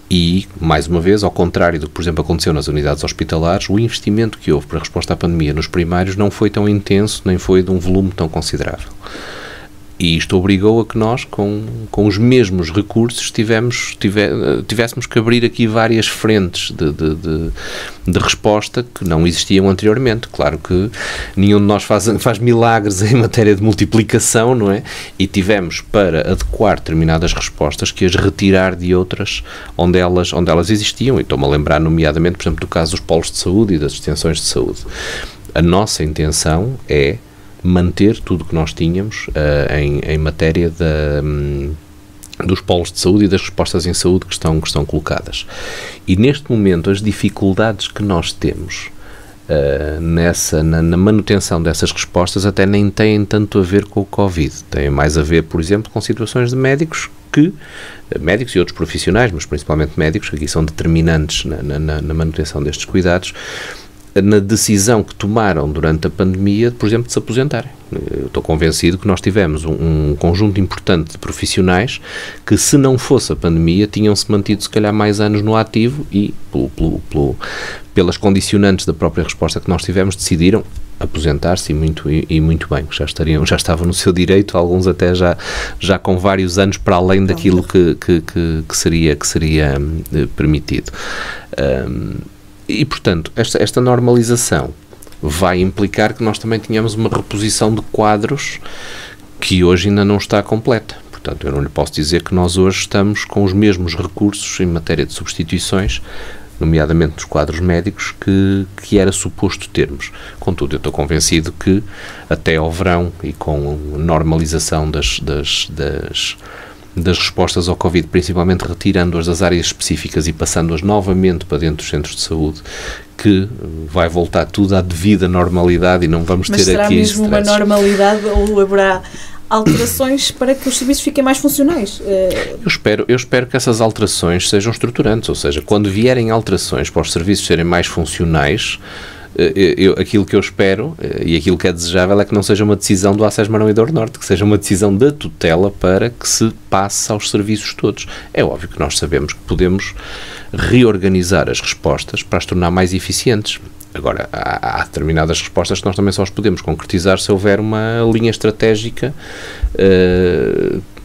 E, mais uma vez, ao contrário do que, por exemplo, aconteceu nas unidades hospitalares, o investimento que houve para a resposta à pandemia nos primários não foi tão intenso, nem foi de um volume tão considerável. E isto obrigou a que nós, com os mesmos recursos, tivéssemos que abrir aqui várias frentes de resposta que não existiam anteriormente. Claro que nenhum de nós faz milagres em matéria de multiplicação, não é? E tivemos, para adequar determinadas respostas, que as retirar de outras onde elas existiam. E estou-me a lembrar, nomeadamente, por exemplo, do caso dos polos de saúde e das extensões de saúde. A nossa intenção é manter tudo o que nós tínhamos em matéria dos polos de saúde e das respostas em saúde que estão colocadas. E neste momento as dificuldades que nós temos na manutenção dessas respostas até nem têm tanto a ver com o Covid, têm mais a ver, por exemplo, com situações de médicos e outros profissionais, mas principalmente médicos, que aqui são determinantes na manutenção destes cuidados, na decisão que tomaram durante a pandemia, por exemplo, de se aposentarem. Eu estou convencido que nós tivemos um conjunto importante de profissionais que, se não fosse a pandemia, tinham-se mantido, se calhar, mais anos no ativo e, pelas condicionantes da própria resposta que nós tivemos, decidiram aposentar-se e muito bem. Já estavam no seu direito, alguns até já com vários anos para além daquilo que seria permitido. E, portanto, esta normalização vai implicar que nós também tenhamos uma reposição de quadros que hoje ainda não está completa. Portanto, eu não lhe posso dizer que nós hoje estamos com os mesmos recursos em matéria de substituições, nomeadamente dos quadros médicos, que era suposto termos. Contudo, eu estou convencido que até ao verão e com a normalização das respostas ao Covid, principalmente retirando-as das áreas específicas e passando-as novamente para dentro dos centros de saúde, que vai voltar tudo à devida normalidade e não vamos ter aqui... Mas será mesmo uma normalidade ou haverá alterações para que os serviços fiquem mais funcionais? Eu espero que essas alterações sejam estruturantes, ou seja, quando vierem alterações para os serviços serem mais funcionais, aquilo que eu espero e aquilo que é desejável é que não seja uma decisão do ACES Marão e Douro Norte, que seja uma decisão da tutela para que se passe aos serviços todos. É óbvio que nós sabemos que podemos reorganizar as respostas para as tornar mais eficientes. Agora, há determinadas respostas que nós também só as podemos concretizar se houver uma linha estratégica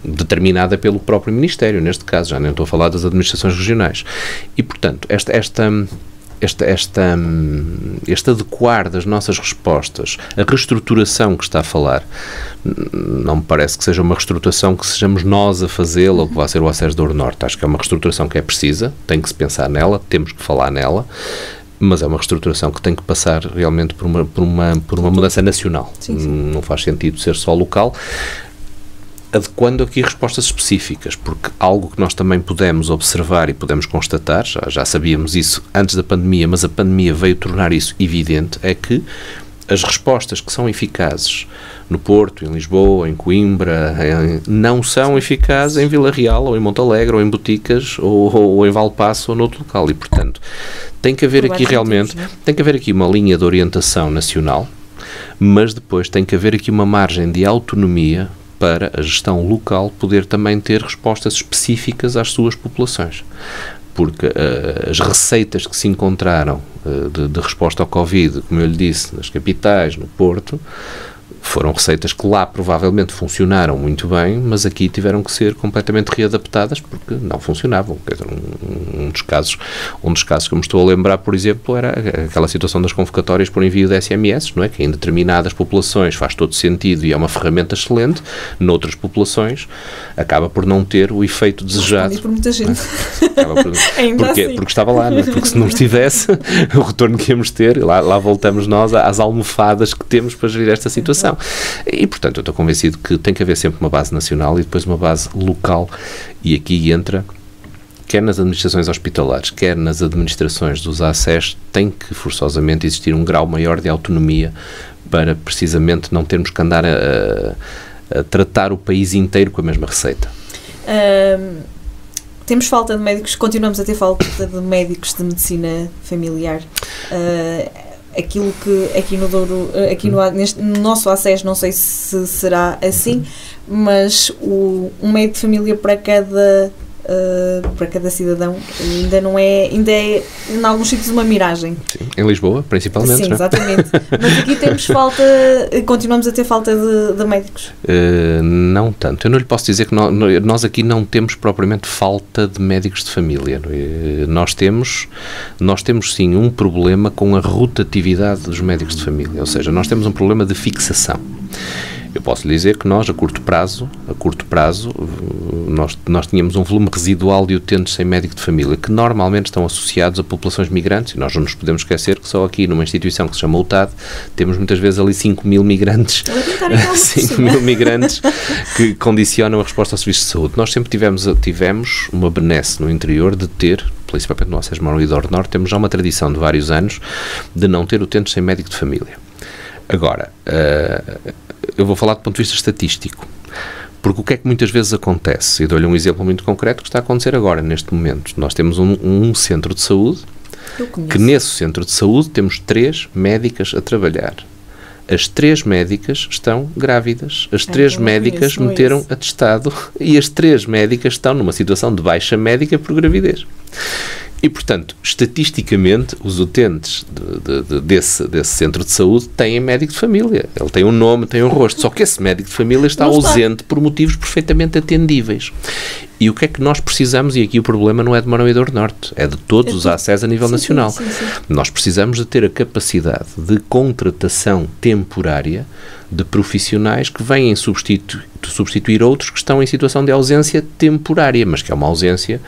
determinada pelo próprio Ministério, neste caso, já nem estou a falar das administrações regionais. E, portanto, este adequar das nossas respostas, a reestruturação que está a falar, não me parece que seja uma reestruturação que sejamos nós a fazê-la ou que vá ser o ACES Douro Norte. Acho que é uma reestruturação que é precisa, tem que se pensar nela, temos que falar nela, mas é uma reestruturação que tem que passar realmente por uma mudança nacional. Sim. Não faz sentido ser só local, adequando aqui respostas específicas, porque algo que nós também pudemos observar e pudemos constatar, já sabíamos isso antes da pandemia, mas a pandemia veio tornar isso evidente, é que as respostas que são eficazes no Porto, em Lisboa, em Coimbra, não são eficazes em Vila Real, ou em Montalegre, ou em Boticas, ou em Valpasso, ou noutro local, e portanto tem que haver aqui realmente, tem que haver aqui uma linha de orientação nacional, mas depois tem que haver aqui uma margem de autonomia para a gestão local poder também ter respostas específicas às suas populações. Porque as receitas que se encontraram de resposta ao Covid, como eu lhe disse, nas capitais, no Porto, foram receitas que lá provavelmente funcionaram muito bem, mas aqui tiveram que ser completamente readaptadas porque não funcionavam. Quer dizer, um dos casos que eu me estou a lembrar, por exemplo, era aquela situação das convocatórias por envio de SMS, não é? Que em determinadas populações faz todo sentido e é uma ferramenta excelente, noutras populações acaba por não ter o efeito desejado. Respondi por muita gente. Porque estava lá, não é? Porque se não estivesse, o retorno que íamos ter, lá voltamos nós às almofadas que temos para gerir esta situação. E, portanto, eu estou convencido que tem que haver sempre uma base nacional e depois uma base local, e aqui entra, quer nas administrações hospitalares, quer nas administrações dos ACES, tem que forçosamente existir um grau maior de autonomia para precisamente não termos que andar a tratar o país inteiro com a mesma receita. Temos falta de médicos, continuamos a ter falta de médicos de medicina familiar. Aquilo que aqui no Douro, no nosso ACES, não sei se será assim, mas um médico de família para cada cidadão ainda é em alguns sítios uma miragem. Sim, em Lisboa, principalmente. Sim, exatamente. Mas aqui continuamos a ter falta de médicos. Não tanto. Eu não lhe posso dizer que nós aqui não temos propriamente falta de médicos de família. Nós temos sim um problema com a rotatividade dos médicos de família, ou seja, nós temos um problema de fixação. Eu posso lhe dizer que nós, a curto prazo, nós tínhamos um volume residual de utentes sem médico de família, que normalmente estão associados a populações migrantes, e nós não nos podemos esquecer que só aqui, numa instituição que se chama UTAD, temos muitas vezes ali 5.000 migrantes, 5.000 migrantes que condicionam a resposta ao serviço de saúde. Nós sempre tivemos uma benesse no interior de ter, principalmente no ACES Douro Norte, temos já uma tradição de vários anos de não ter utentes sem médico de família. Agora, eu vou falar do ponto de vista estatístico, porque o que é que muitas vezes acontece? E dou-lhe um exemplo muito concreto que está a acontecer agora, neste momento. Nós temos um centro de saúde, que nesse centro de saúde temos 3 médicas a trabalhar. As 3 médicas estão grávidas, as 3 médicas meteram atestado e as 3 médicas estão numa situação de baixa médica por gravidez. E, portanto, estatisticamente, os utentes desse centro de saúde têm médico de família. Ele tem um nome, tem um rosto. Só que esse médico de família está ausente por motivos perfeitamente atendíveis. E o que é que nós precisamos? E aqui o problema não é de Marão e Douro Norte, é de todos os ACES a nível nacional. Sim. Nós precisamos de ter a capacidade de contratação temporária de profissionais que vêm substituir outros que estão em situação de ausência temporária, mas que é uma ausência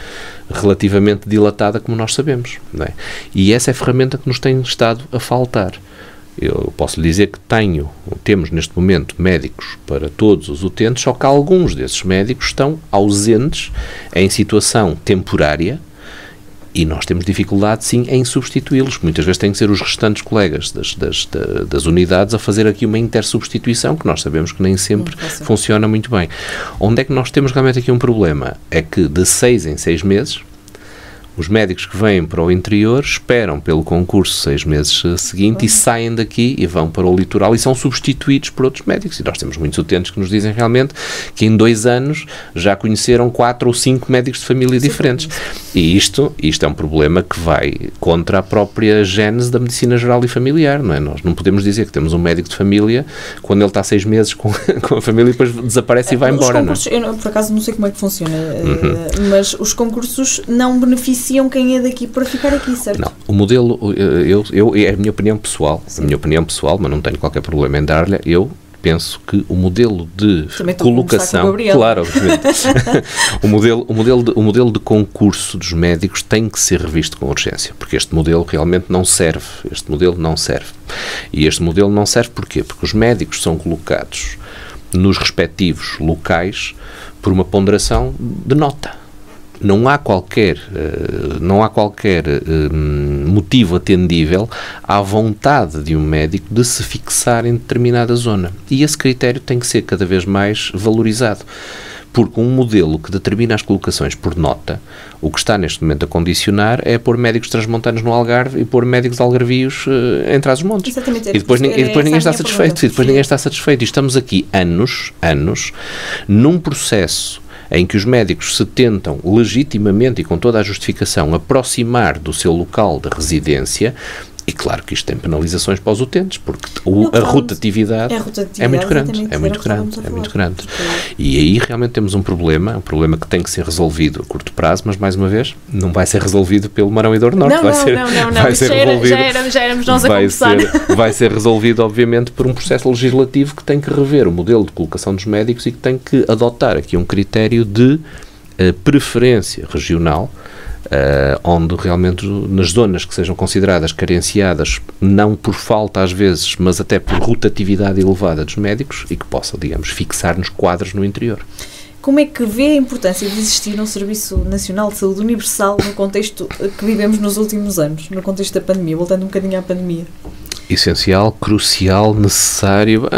relativamente dilatada, como nós sabemos, não é? E essa é a ferramenta que nos tem estado a faltar. Eu posso lhe dizer que temos neste momento médicos para todos os utentes, só que alguns desses médicos estão ausentes em situação temporária e nós temos dificuldade, sim, em substituí-los. Muitas vezes têm que ser os restantes colegas das unidades a fazer aqui uma intersubstituição, que nós sabemos que nem sempre funciona muito bem. Onde é que nós temos realmente aqui um problema? É que de 6 em 6 meses Os médicos que vêm para o interior esperam pelo concurso 6 meses seguinte e saem daqui e vão para o litoral e são substituídos por outros médicos. E nós temos muitos utentes que nos dizem realmente que em 2 anos já conheceram 4 ou 5 médicos de família diferentes. E isto é um problema que vai contra a própria gênese da medicina geral e familiar, não é? Nós não podemos dizer que temos um médico de família quando ele está 6 meses com a família e depois desaparece e vai embora. Não é? Eu, por acaso, não sei como é que funciona, mas os concursos não beneficiam quem é daqui para ficar aqui, certo? Não, o modelo, é a minha opinião pessoal, mas não tenho qualquer problema em dar-lhe, eu penso que o modelo de colocação, claro, obviamente, o modelo de concurso dos médicos tem que ser revisto com urgência, porque este modelo realmente não serve, E este modelo não serve porquê? Porque os médicos são colocados nos respectivos locais por uma ponderação de nota. Não há qualquer motivo atendível à vontade de um médico de se fixar em determinada zona. E esse critério tem que ser cada vez mais valorizado. Porque um modelo que determina as colocações por nota, o que está neste momento a condicionar é pôr médicos transmontanos no Algarve e pôr médicos algarvios em Trás-os-Montes. Exatamente. E depois ninguém está satisfeito. E estamos aqui anos num processo em que os médicos se tentam legitimamente e com toda a justificação aproximar do seu local de residência. E claro que isto tem penalizações para os utentes, porque a rotatividade é muito grande. E aí realmente temos um problema que tem que ser resolvido a curto prazo, mas mais uma vez, não vai ser resolvido pelo Marão e Douro Norte. Já éramos nós a começar. Vai ser resolvido, obviamente, por um processo legislativo que tem que rever o modelo de colocação dos médicos e que tem que adotar aqui um critério de preferência regional, onde realmente nas zonas que sejam consideradas carenciadas, não por falta às vezes, mas até por rotatividade elevada dos médicos e que possa, digamos, fixar-nos quadros no interior. Como é que vê a importância de existir um Serviço Nacional de Saúde universal no contexto que vivemos nos últimos anos, no contexto da pandemia, voltando um bocadinho à pandemia? Essencial, crucial, necessário.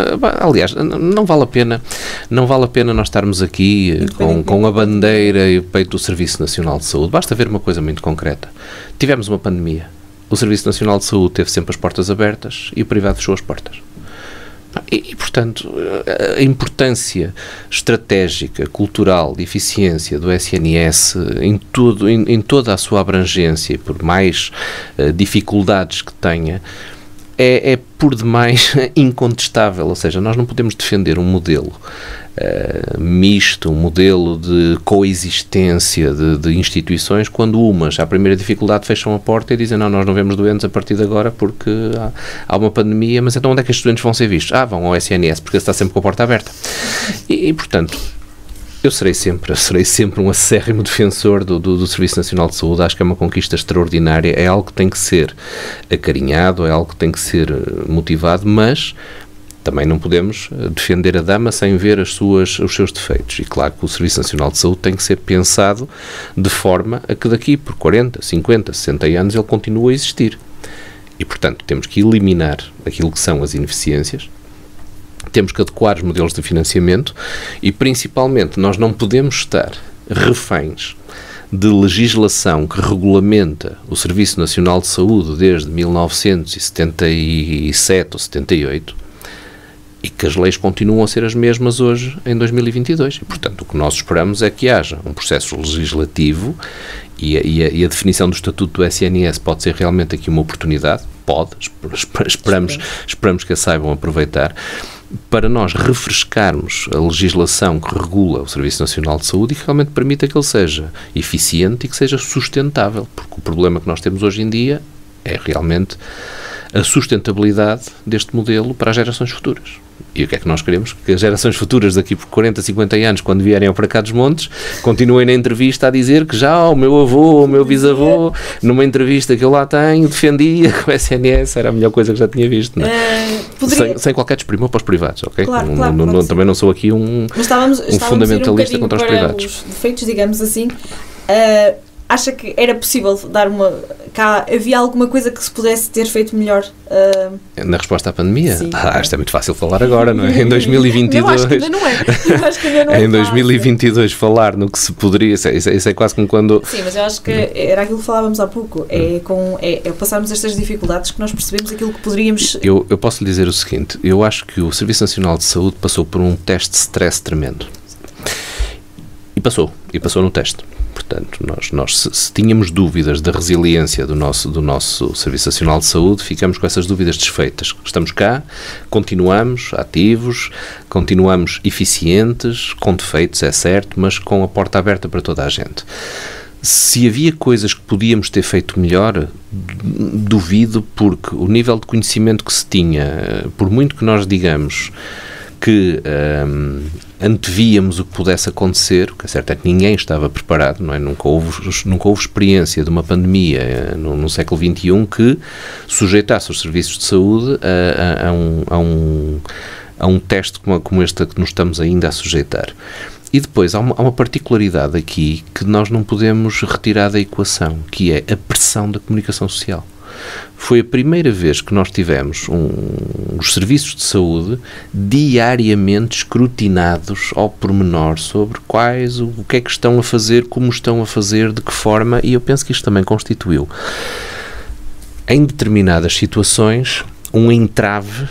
Aliás, não vale a pena nós estarmos aqui com a bandeira e o peito do Serviço Nacional de Saúde. Basta ver uma coisa muito concreta. Tivemos uma pandemia. O Serviço Nacional de Saúde teve sempre as portas abertas e o privado fechou as portas. E, portanto, a importância estratégica, cultural, de eficiência do SNS em toda a sua abrangência e por mais dificuldades que tenha, é por demais incontestável. Ou seja, nós não podemos defender um modelo misto, um modelo de coexistência de instituições, quando umas, à primeira dificuldade, fecham a porta e dizem, não, nós não vemos doentes a partir de agora porque há uma pandemia, mas então onde é que estes doentes vão ser vistos? Vão ao SNS, porque está sempre com a porta aberta. E portanto, eu serei sempre um acérrimo defensor do Serviço Nacional de Saúde. Acho que é uma conquista extraordinária, é algo que tem que ser acarinhado, é algo que tem que ser motivado, mas também não podemos defender a dama sem ver os seus defeitos. E claro que o Serviço Nacional de Saúde tem que ser pensado de forma a que daqui por 40, 50, 60 anos ele continue a existir. E, portanto, temos que eliminar aquilo que são as ineficiências, temos que adequar os modelos de financiamento e, principalmente, nós não podemos estar reféns de legislação que regulamenta o Serviço Nacional de Saúde desde 1977 ou 78 e que as leis continuam a ser as mesmas hoje, em 2022. E, portanto, o que nós esperamos é que haja um processo legislativo e a definição do Estatuto do SNS pode ser realmente aqui uma oportunidade, esperamos que a saibam aproveitar, para nós refrescarmos a legislação que regula o Serviço Nacional de Saúde e que realmente permita que ele seja eficiente e que seja sustentável, porque o problema que nós temos hoje em dia é realmente a sustentabilidade deste modelo para as gerações futuras. E o que é que nós queremos? Que as gerações futuras daqui por 40, 50 anos, quando vierem para cá dos Montes, continuem na entrevista a dizer que já o meu avô ou o meu bisavô, numa entrevista que eu lá tenho, defendia que o SNS era a melhor coisa que já tinha visto. Não é? Sem qualquer desprimor para os privados, ok? Claro, também não sou aqui um fundamentalista contra os privados. Os defeitos, digamos assim, acha que era possível dar havia alguma coisa que se pudesse ter feito melhor? Na resposta à pandemia? Sim. Isto é muito fácil falar agora, não é? Em 2022... Eu acho que ainda não é. Eu acho que ainda não é em 2022 falar no que se poderia... Isso é quase como quando... Sim, mas eu acho que era aquilo que falávamos há pouco. É passarmos estas dificuldades que nós percebemos aquilo que poderíamos... Eu posso lhe dizer o seguinte. Eu acho que o Serviço Nacional de Saúde passou por um teste de stress tremendo. E passou no teste. Portanto, nós se tínhamos dúvidas da resiliência do nosso Serviço Nacional de Saúde, ficamos com essas dúvidas desfeitas. Estamos cá, continuamos ativos, continuamos eficientes, com defeitos, é certo, mas com a porta aberta para toda a gente. Se havia coisas que podíamos ter feito melhor, duvido, porque o nível de conhecimento que se tinha, por muito que nós digamos que antevíamos o que pudesse acontecer, o que é certo é que ninguém estava preparado, não é? Nunca houve experiência de uma pandemia no século XXI que sujeitasse os serviços de saúde a um teste como este que nos estamos ainda a sujeitar. E depois há uma particularidade aqui que nós não podemos retirar da equação, que é a pressão da comunicação social. Foi a primeira vez que nós tivemos os serviços de saúde diariamente escrutinados ao pormenor sobre o que é que estão a fazer, como estão a fazer, de que forma, e eu penso que isto também constituiu, em determinadas situações, um entrave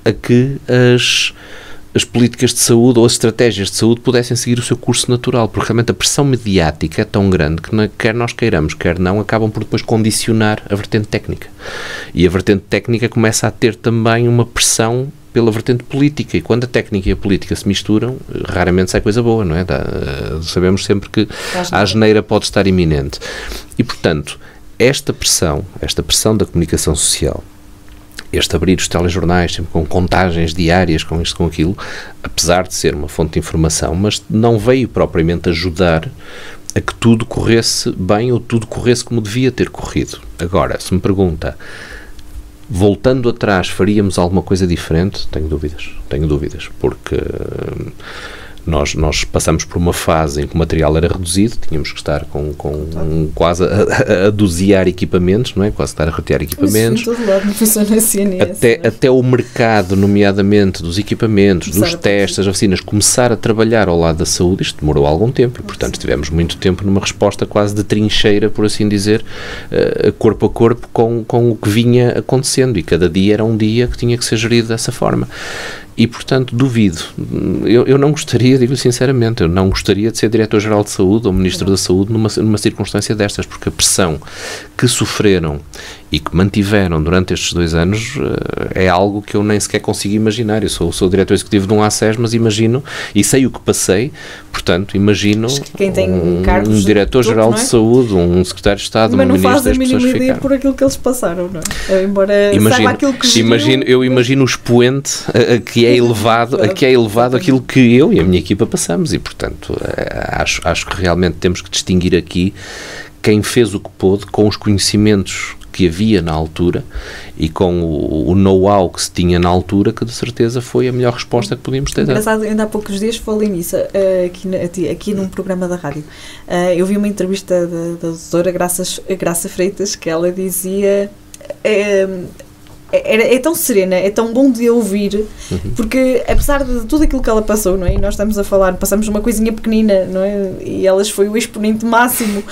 a que as políticas de saúde ou as estratégias de saúde pudessem seguir o seu curso natural, porque realmente a pressão mediática é tão grande que quer nós queiramos, quer não, acabam por depois condicionar a vertente técnica. E a vertente técnica começa a ter também uma pressão pela vertente política, e quando a técnica e a política se misturam, raramente sai coisa boa, não é? Sabemos sempre que a asneira pode estar iminente. E, portanto, esta pressão da comunicação social, este abrir os telejornais sempre com contagens diárias, com isto, com aquilo, apesar de ser uma fonte de informação, mas não veio propriamente ajudar a que tudo corresse bem ou tudo corresse como devia ter corrido. Agora, se me pergunta, voltando atrás, faríamos alguma coisa diferente? Tenho dúvidas, porque nós passamos por uma fase em que o material era reduzido, tínhamos que estar quase a dosear equipamentos, não é? Quase estar a rotear equipamentos. Mas, todo lado não funciona assim, até o mercado, nomeadamente dos equipamentos, dos testes, das vacinas, começar a trabalhar ao lado da saúde, isto demorou algum tempo, e portanto tivemos muito tempo numa resposta quase de trincheira, por assim dizer, corpo a corpo com o que vinha acontecendo, e cada dia era um dia que tinha que ser gerido dessa forma. E, portanto, duvido. Eu não gostaria, digo sinceramente, eu não gostaria de ser Diretor-Geral de Saúde ou Ministro da Saúde numa circunstância destas, porque a pressão que sofreram e que mantiveram durante estes 2 anos é algo que eu nem sequer consigo imaginar. Eu sou diretor executivo de um ACES, mas imagino, e sei o que passei, portanto, imagino quem tem um Diretor-Geral de Saúde, um Secretário de Estado, uma Ministra, as pessoas ficaram. Mas não faz a mínima ideia por aquilo que eles passaram, não é? Embora saiba aquilo que eu imagino o expoente a que é elevado aquilo que eu e a minha equipa passamos, e, portanto, acho que realmente temos que distinguir aqui quem fez o que pôde com os conhecimentos que havia na altura e com o know-how que se tinha na altura, que de certeza foi a melhor resposta que podíamos ter dado. Engraçado, ainda há poucos dias falei nisso aqui num programa da rádio. Eu vi uma entrevista da doutora Graça Freitas, que ela dizia... É tão serena, é tão bom de ouvir, porque apesar de tudo aquilo que ela passou, não é? E nós estamos a falar, passamos uma coisinha pequenina, não é? E elas foi o exponente máximo,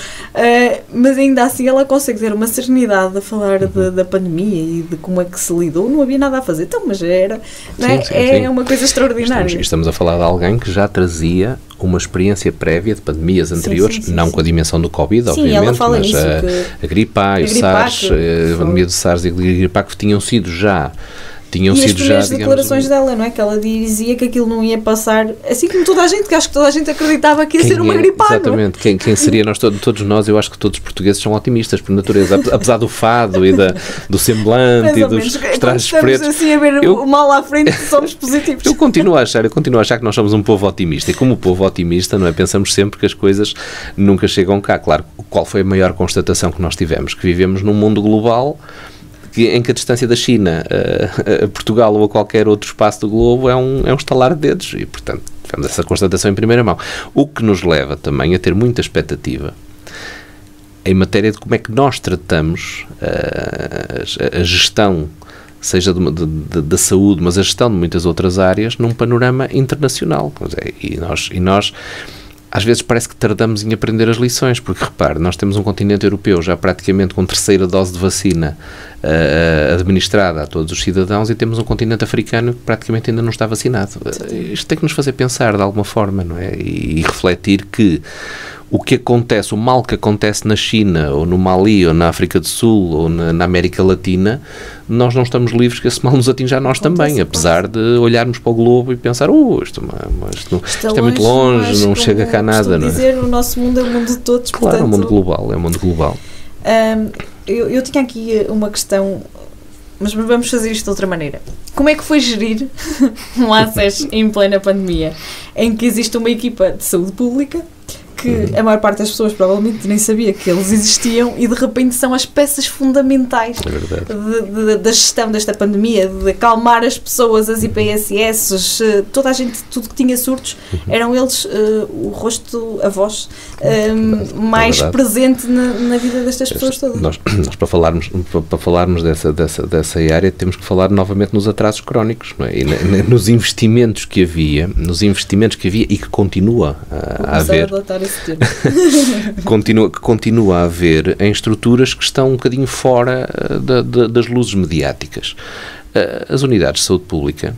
mas ainda assim ela consegue ter uma serenidade a falar da pandemia e de como é que se lidou. Não havia nada a fazer, então, mas era, não é? Sim. Uma coisa extraordinária. Estamos a falar de alguém que já trazia uma experiência prévia de pandemias anteriores, não com a dimensão do Covid, obviamente, ela fala mas nisso, a gripe A e o SARS, a pandemia do SARS e a gripe A, que tinham sido já... E as primeiras declarações dela, não é? Que ela dizia que aquilo não ia passar, assim como toda a gente, que acho que toda a gente acreditava que ia ser uma gripe A. Exatamente. Quem seria todos nós, eu acho que todos os portugueses são otimistas por natureza, apesar do fado e do semblante e dos trajes pretos. Assim a ver o mal à frente, somos positivos. Eu continuo a achar que nós somos um povo otimista, e como povo otimista, não é? Pensamos sempre que as coisas nunca chegam cá. Claro, qual foi a maior constatação que nós tivemos? Que vivemos num mundo global em que a distância da China a Portugal ou a qualquer outro espaço do globo é um estalar de dedos, e, portanto, tivemos essa constatação em primeira mão. O que nos leva também a ter muita expectativa em matéria de como é que nós tratamos a gestão, seja da saúde, mas a gestão de muitas outras áreas, num panorama internacional. E nós às vezes parece que tardamos em aprender as lições, porque repare, nós temos um continente europeu já praticamente com terceira dose de vacina administrada a todos os cidadãos, e temos um continente africano que praticamente ainda não está vacinado. Isto tem que nos fazer pensar de alguma forma, não é? E refletir que o que acontece, o mal que acontece na China, ou no Mali, ou na África do Sul, ou na América Latina, nós não estamos livres que esse mal nos atinja a nós também, apesar de olharmos para o globo e pensar, isto é muito longe, não chega cá nada. Não é? Dizer, o nosso mundo é o mundo de todos. Claro, portanto, é um mundo global. Eu tinha aqui uma questão, mas vamos fazer isto de outra maneira. Como é que foi gerir um ACES em plena pandemia, em que existe uma equipa de saúde pública, que a maior parte das pessoas provavelmente nem sabia que eles existiam, e de repente são as peças fundamentais da gestão desta pandemia, de acalmar as pessoas, as IPSS, toda a gente, tudo que tinha surtos, eram eles o rosto, a voz mais presente na vida destas pessoas todas. Nós para falarmos dessa área, temos que falar novamente nos atrasos crónicos, não é? E nos investimentos que havia e que continua a haver. Continua a haver em estruturas que estão um bocadinho fora das luzes mediáticas. As unidades de saúde pública,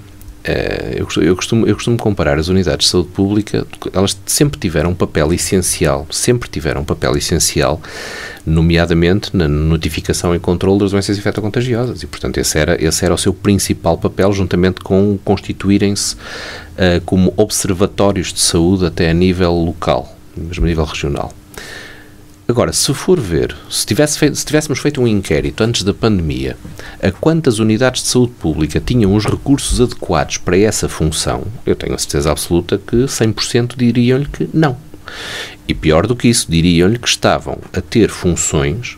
eu costumo comparar as unidades de saúde pública, elas sempre tiveram um papel essencial, nomeadamente na notificação e controle das doenças infectocontagiosas, e portanto esse era o seu principal papel, juntamente com constituírem-se como observatórios de saúde até a nível local, mesmo a nível regional. Agora, se for ver, se tivéssemos feito um inquérito antes da pandemia, a quantas unidades de saúde pública tinham os recursos adequados para essa função, eu tenho a certeza absoluta que 100% diriam-lhe que não. E pior do que isso, diriam-lhe que estavam a ter funções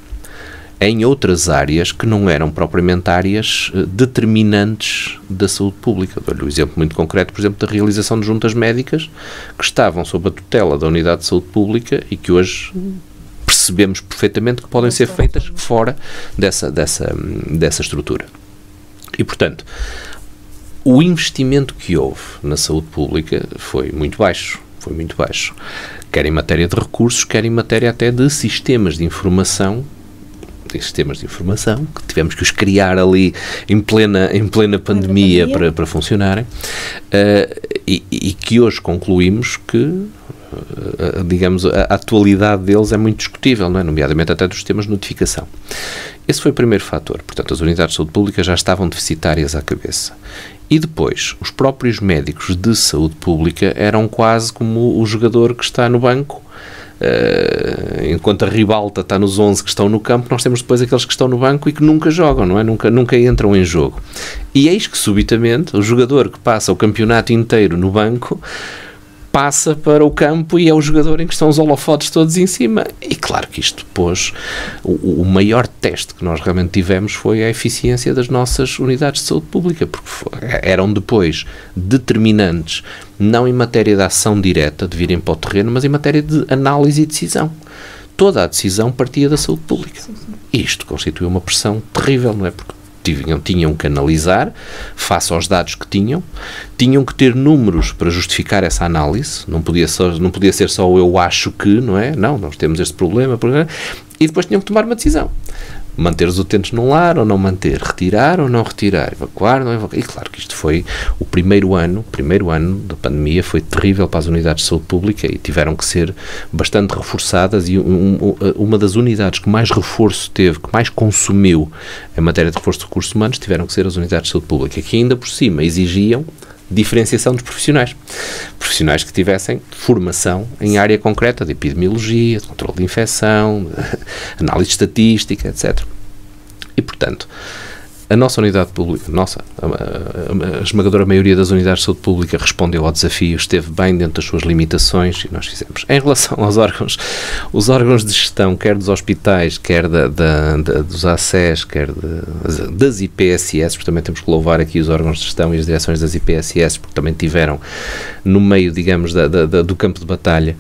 em outras áreas que não eram propriamente áreas determinantes da saúde pública. Dou-lhe um exemplo muito concreto, por exemplo, da realização de juntas médicas que estavam sob a tutela da unidade de saúde pública e que hoje percebemos perfeitamente que podem ser feitas fora dessa estrutura. E, portanto, o investimento que houve na saúde pública foi muito baixo, quer em matéria de recursos, quer em matéria até de sistemas de informação que tivemos que os criar ali em plena pandemia para funcionarem, e que hoje concluímos que, digamos, a atualidade deles é muito discutível, não é? Nomeadamente até dos sistemas de notificação. Esse foi o primeiro fator. Portanto, as unidades de saúde pública já estavam deficitárias à cabeça. E depois, os próprios médicos de saúde pública eram quase como o jogador que está no banco. Enquanto a ribalta está nos 11 que estão no campo, nós temos depois aqueles que estão no banco e que nunca jogam, não é? Nunca entram em jogo. E eis que, subitamente, o jogador que passa o campeonato inteiro no banco passa para o campo e é o jogador em que estão os holofotes todos em cima. E claro que isto depois, o maior teste que nós realmente tivemos foi a eficiência das nossas unidades de saúde pública, porque eram depois determinantes, não em matéria de ação direta, de virem para o terreno, mas em matéria de análise e decisão. Toda a decisão partia da saúde pública. E isto constitui uma pressão terrível, não é? Porque tinham que analisar, face aos dados que tinham que ter números para justificar essa análise, não podia ser só eu acho que, não é? Não, nós temos este problema, e depois tinham que tomar uma decisão. Manter os utentes num lar ou não manter, retirar ou não retirar, evacuar ou não evacuar. E claro que isto foi o primeiro ano da pandemia, foi terrível para as unidades de saúde pública e tiveram que ser bastante reforçadas, e uma das unidades que mais reforço teve, que mais consumiu em matéria de reforço de recursos humanos, tiveram que ser as unidades de saúde pública, que ainda por cima exigiam diferenciação dos profissionais que tivessem formação em área concreta de epidemiologia, de controle de infecção, de análise estatística, etc. E, portanto, a nossa unidade pública, a esmagadora maioria das unidades de saúde pública respondeu ao desafio, esteve bem dentro das suas limitações, e nós fizemos. Em relação aos órgãos, os órgãos de gestão, quer dos hospitais, quer dos ACES, quer das IPSS, porque também temos que louvar aqui os órgãos de gestão e as direções das IPSS, porque também tiveram no meio, digamos, do campo de batalha.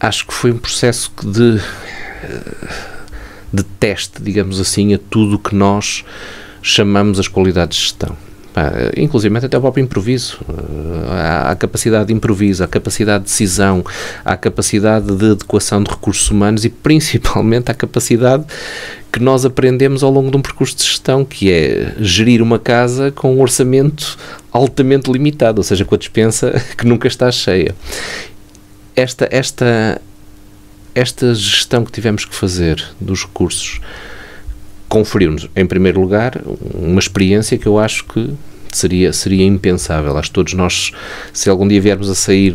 Acho que foi um processo de de teste, digamos assim, a tudo o que nós chamamos as qualidades de gestão. Inclusive até o próprio improviso, a capacidade de improviso, a capacidade de decisão, a capacidade de adequação de recursos humanos e principalmente a capacidade que nós aprendemos ao longo de um percurso de gestão, que é gerir uma casa com um orçamento altamente limitado, ou seja, com a despensa que nunca está cheia. Esta gestão que tivemos que fazer dos recursos conferiu-nos, em primeiro lugar, uma experiência que eu acho que seria impensável. Acho que todos nós, se algum dia viermos a sair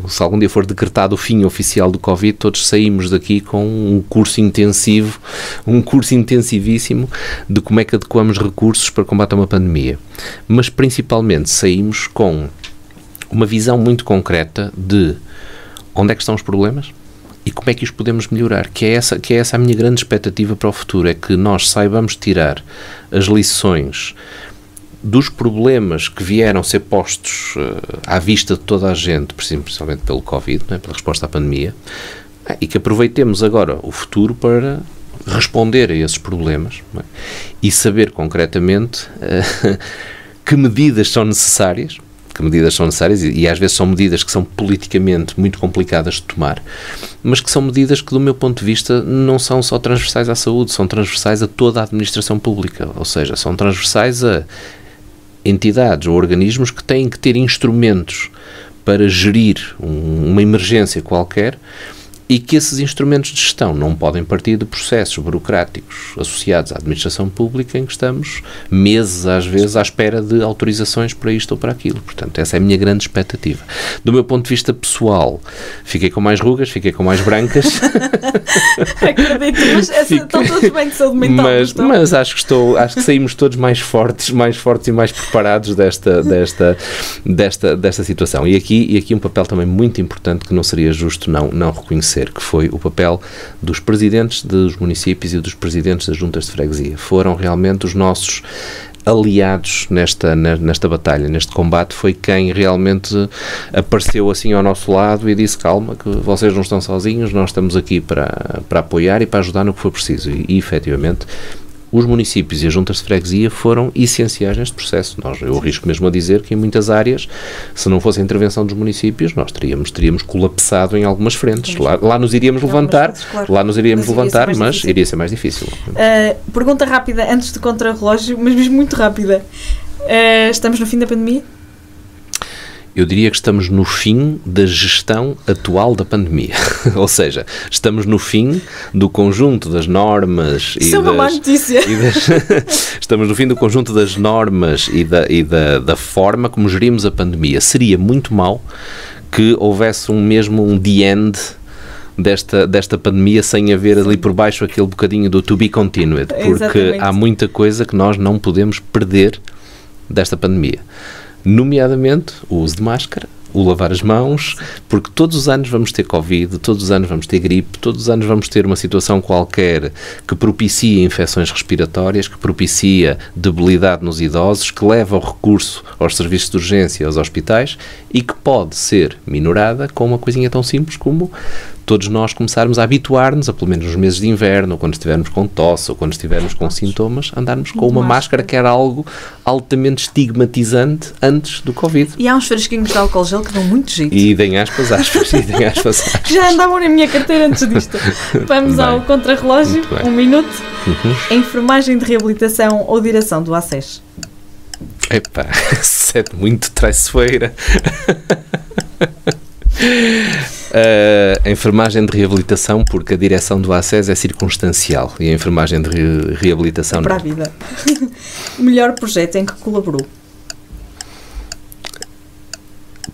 se algum dia for decretado o fim oficial do Covid, todos saímos daqui com um curso intensivo, um curso intensivíssimo de como é que adequamos recursos para combater uma pandemia. Mas, principalmente, saímos com uma visão muito concreta de onde é que estão os problemas e como é que os podemos melhorar, que é essa a minha grande expectativa para o futuro, é que nós saibamos tirar as lições dos problemas que vieram ser postos à vista de toda a gente, principalmente pelo Covid, não é? Pela resposta à pandemia, e que aproveitemos agora o futuro para responder a esses problemas, não é? E saber concretamente que medidas são necessárias, e às vezes são medidas que são politicamente muito complicadas de tomar, mas que são medidas que, do meu ponto de vista, não são só transversais à saúde, são transversais a toda a administração pública, ou seja, são transversais a entidades ou organismos que têm que ter instrumentos para gerir uma emergência qualquer e que esses instrumentos de gestão não podem partir de processos burocráticos associados à administração pública em que estamos meses, às vezes, à espera de autorizações para isto ou para aquilo. Portanto, essa é a minha grande expectativa. Do meu ponto de vista pessoal, fiquei com mais rugas, fiquei com mais brancas. Acredito, mas estão todos bem de saúde mental. Mas acho que saímos todos mais fortes e mais preparados desta situação. E aqui um papel também muito importante que não seria justo não reconhecer, que foi o papel dos presidentes dos municípios e dos presidentes das juntas de freguesia. Foram realmente os nossos aliados nesta batalha, neste combate. Foi quem realmente apareceu assim ao nosso lado e disse: calma, que vocês não estão sozinhos, nós estamos aqui para apoiar e para ajudar no que for preciso. E efetivamente, os municípios e as juntas de freguesia foram essenciais neste processo. Eu arrisco mesmo a dizer que em muitas áreas, se não fosse a intervenção dos municípios, nós teríamos colapsado em algumas frentes. Lá nos iríamos levantar, mas iria ser mais difícil. Pergunta rápida, antes de contrarrelógio, mas mesmo muito rápida. Estamos no fim da pandemia? Eu diria que estamos no fim da gestão atual da pandemia. Ou seja, estamos no fim do conjunto das normas Isso é uma má notícia. Estamos no fim do conjunto das normas e da forma como gerimos a pandemia. Seria muito mau que houvesse um the end desta pandemia sem haver ali por baixo aquele bocadinho do to be continued. Porque exatamente. Há muita coisa que nós não podemos perder desta pandemia. Nomeadamente o uso de máscara, o lavar as mãos, porque todos os anos vamos ter Covid, todos os anos vamos ter gripe, todos os anos vamos ter uma situação qualquer que propicia infecções respiratórias, que propicia debilidade nos idosos, que leva o recurso aos serviços de urgência, aos hospitais e que pode ser minorada com uma coisinha tão simples como todos nós começarmos a habituar-nos, a pelo menos nos meses de inverno, ou quando estivermos com tosse, ou quando estivermos com sintomas, andarmos com uma máscara que era algo altamente estigmatizante antes do Covid. E há uns fresquinhos de álcool gel que dão muito jeito. E deem aspas. Já andavam na minha carteira antes disto. Vamos ao contrarrelógio, 1 minuto. Enfermagem de reabilitação ou direção do ACES? Epá, é muito traiçoeira. A enfermagem de reabilitação, porque a direção do ACES é circunstancial e a enfermagem de reabilitação não. Para a vida. O melhor projeto em que colaborou?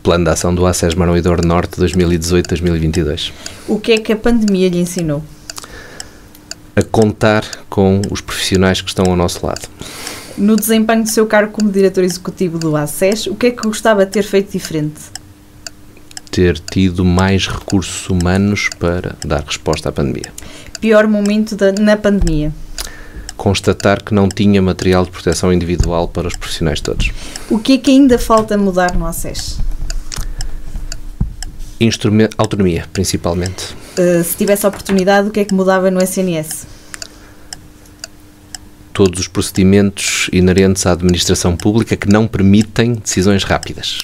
Plano de ação do ACES Marão e Douro Norte 2018-2022. O que é que a pandemia lhe ensinou? A contar com os profissionais que estão ao nosso lado. No desempenho do seu cargo como diretor executivo do ACES, o que é que gostava de ter feito diferente? Ter tido mais recursos humanos para dar resposta à pandemia. Pior momento na pandemia? Constatar que não tinha material de proteção individual para os profissionais todos. O que é que ainda falta mudar no ACES? Autonomia, principalmente. Se tivesse a oportunidade, o que é que mudava no SNS? Todos os procedimentos inerentes à administração pública que não permitem decisões rápidas.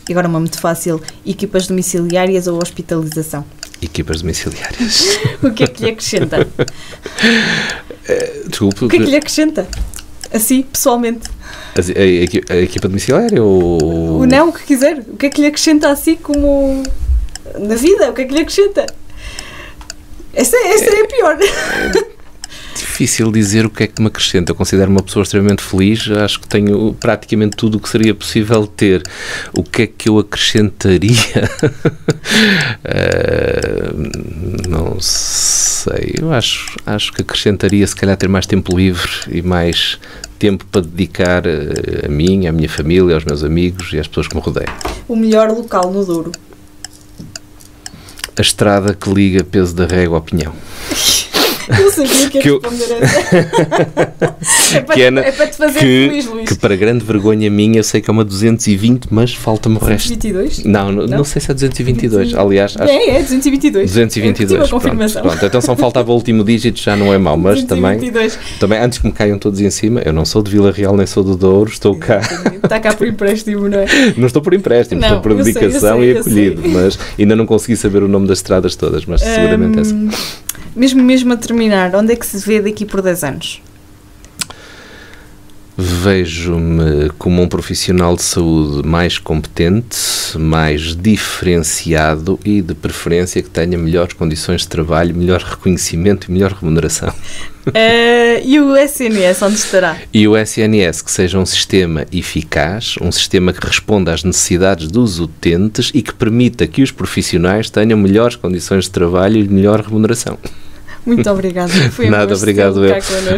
E agora uma muito fácil, equipas domiciliárias ou hospitalização? Equipas domiciliárias. O que é que lhe acrescenta? Desculpe. O que é que lhe acrescenta? Assim, pessoalmente. A equipa domiciliária ou... Não, o que quiser. O que é que lhe acrescenta assim como... na vida? O que é que lhe acrescenta? Essa é a pior. Difícil dizer o que é que me acrescenta. Eu considero uma pessoa extremamente feliz. Acho que tenho praticamente tudo o que seria possível ter. O que é que eu acrescentaria? Não sei. Eu acho que acrescentaria se calhar ter mais tempo livre e mais tempo para dedicar a mim, à minha família, aos meus amigos e às pessoas que me rodeiam. O melhor local no Douro? A estrada que liga Peso da Régua ao Pinhão. Eu sabia que ia responder essa. É para te fazer feliz, Luís. Que para grande vergonha minha, eu sei que é uma 220, mas falta-me o resto. 222? Não sei se é 222. Aliás, acho... É 222. 222. Pronto, então só faltava o último dígito, já não é mau, mas 222. também, antes que me caiam todos em cima, eu não sou de Vila Real nem sou do Douro, estou cá. Está cá por empréstimo, não é? Não estou por empréstimo, estou por dedicação e acolhido, mas ainda não consegui saber o nome das estradas todas, mas seguramente essa. Mesmo a terminar, onde é que se vê daqui por 10 anos? Vejo-me como um profissional de saúde mais competente, mais diferenciado e, de preferência, que tenha melhores condições de trabalho, melhor reconhecimento e melhor remuneração. E o SNS, onde estará? E o SNS que seja um sistema eficaz, um sistema que responda às necessidades dos utentes e que permita que os profissionais tenham melhores condições de trabalho e melhor remuneração. Muito obrigada. Nada, obrigado eu.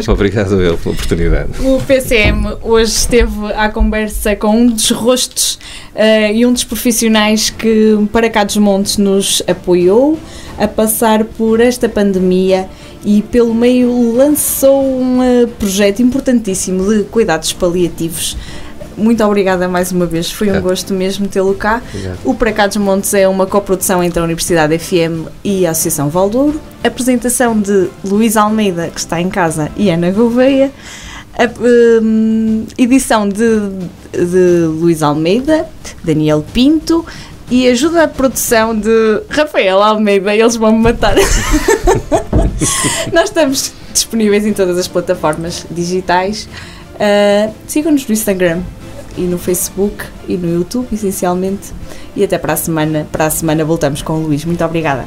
Obrigado eu pela oportunidade. O PCM hoje esteve à conversa com um dos rostos e um dos profissionais que para cá dos Montes nos apoiou a passar por esta pandemia e pelo meio lançou um projeto importantíssimo de cuidados paliativos. Muito obrigada mais uma vez, foi um gosto mesmo tê-lo cá. Obrigado. O Para Cá dos Montes é uma coprodução entre a Universidade FM e a Associação Valdouro. Apresentação de Luís Almeida, que está em casa, e Ana Gouveia. Edição de Luís Almeida, Daniel Pinto e ajuda à produção de Rafael Almeida. Eles vão me matar. Nós estamos disponíveis em todas as plataformas digitais. Sigam-nos no Instagram e no Facebook e no YouTube, essencialmente. E até para a semana. Para a semana voltamos com o Luís. Muito obrigada.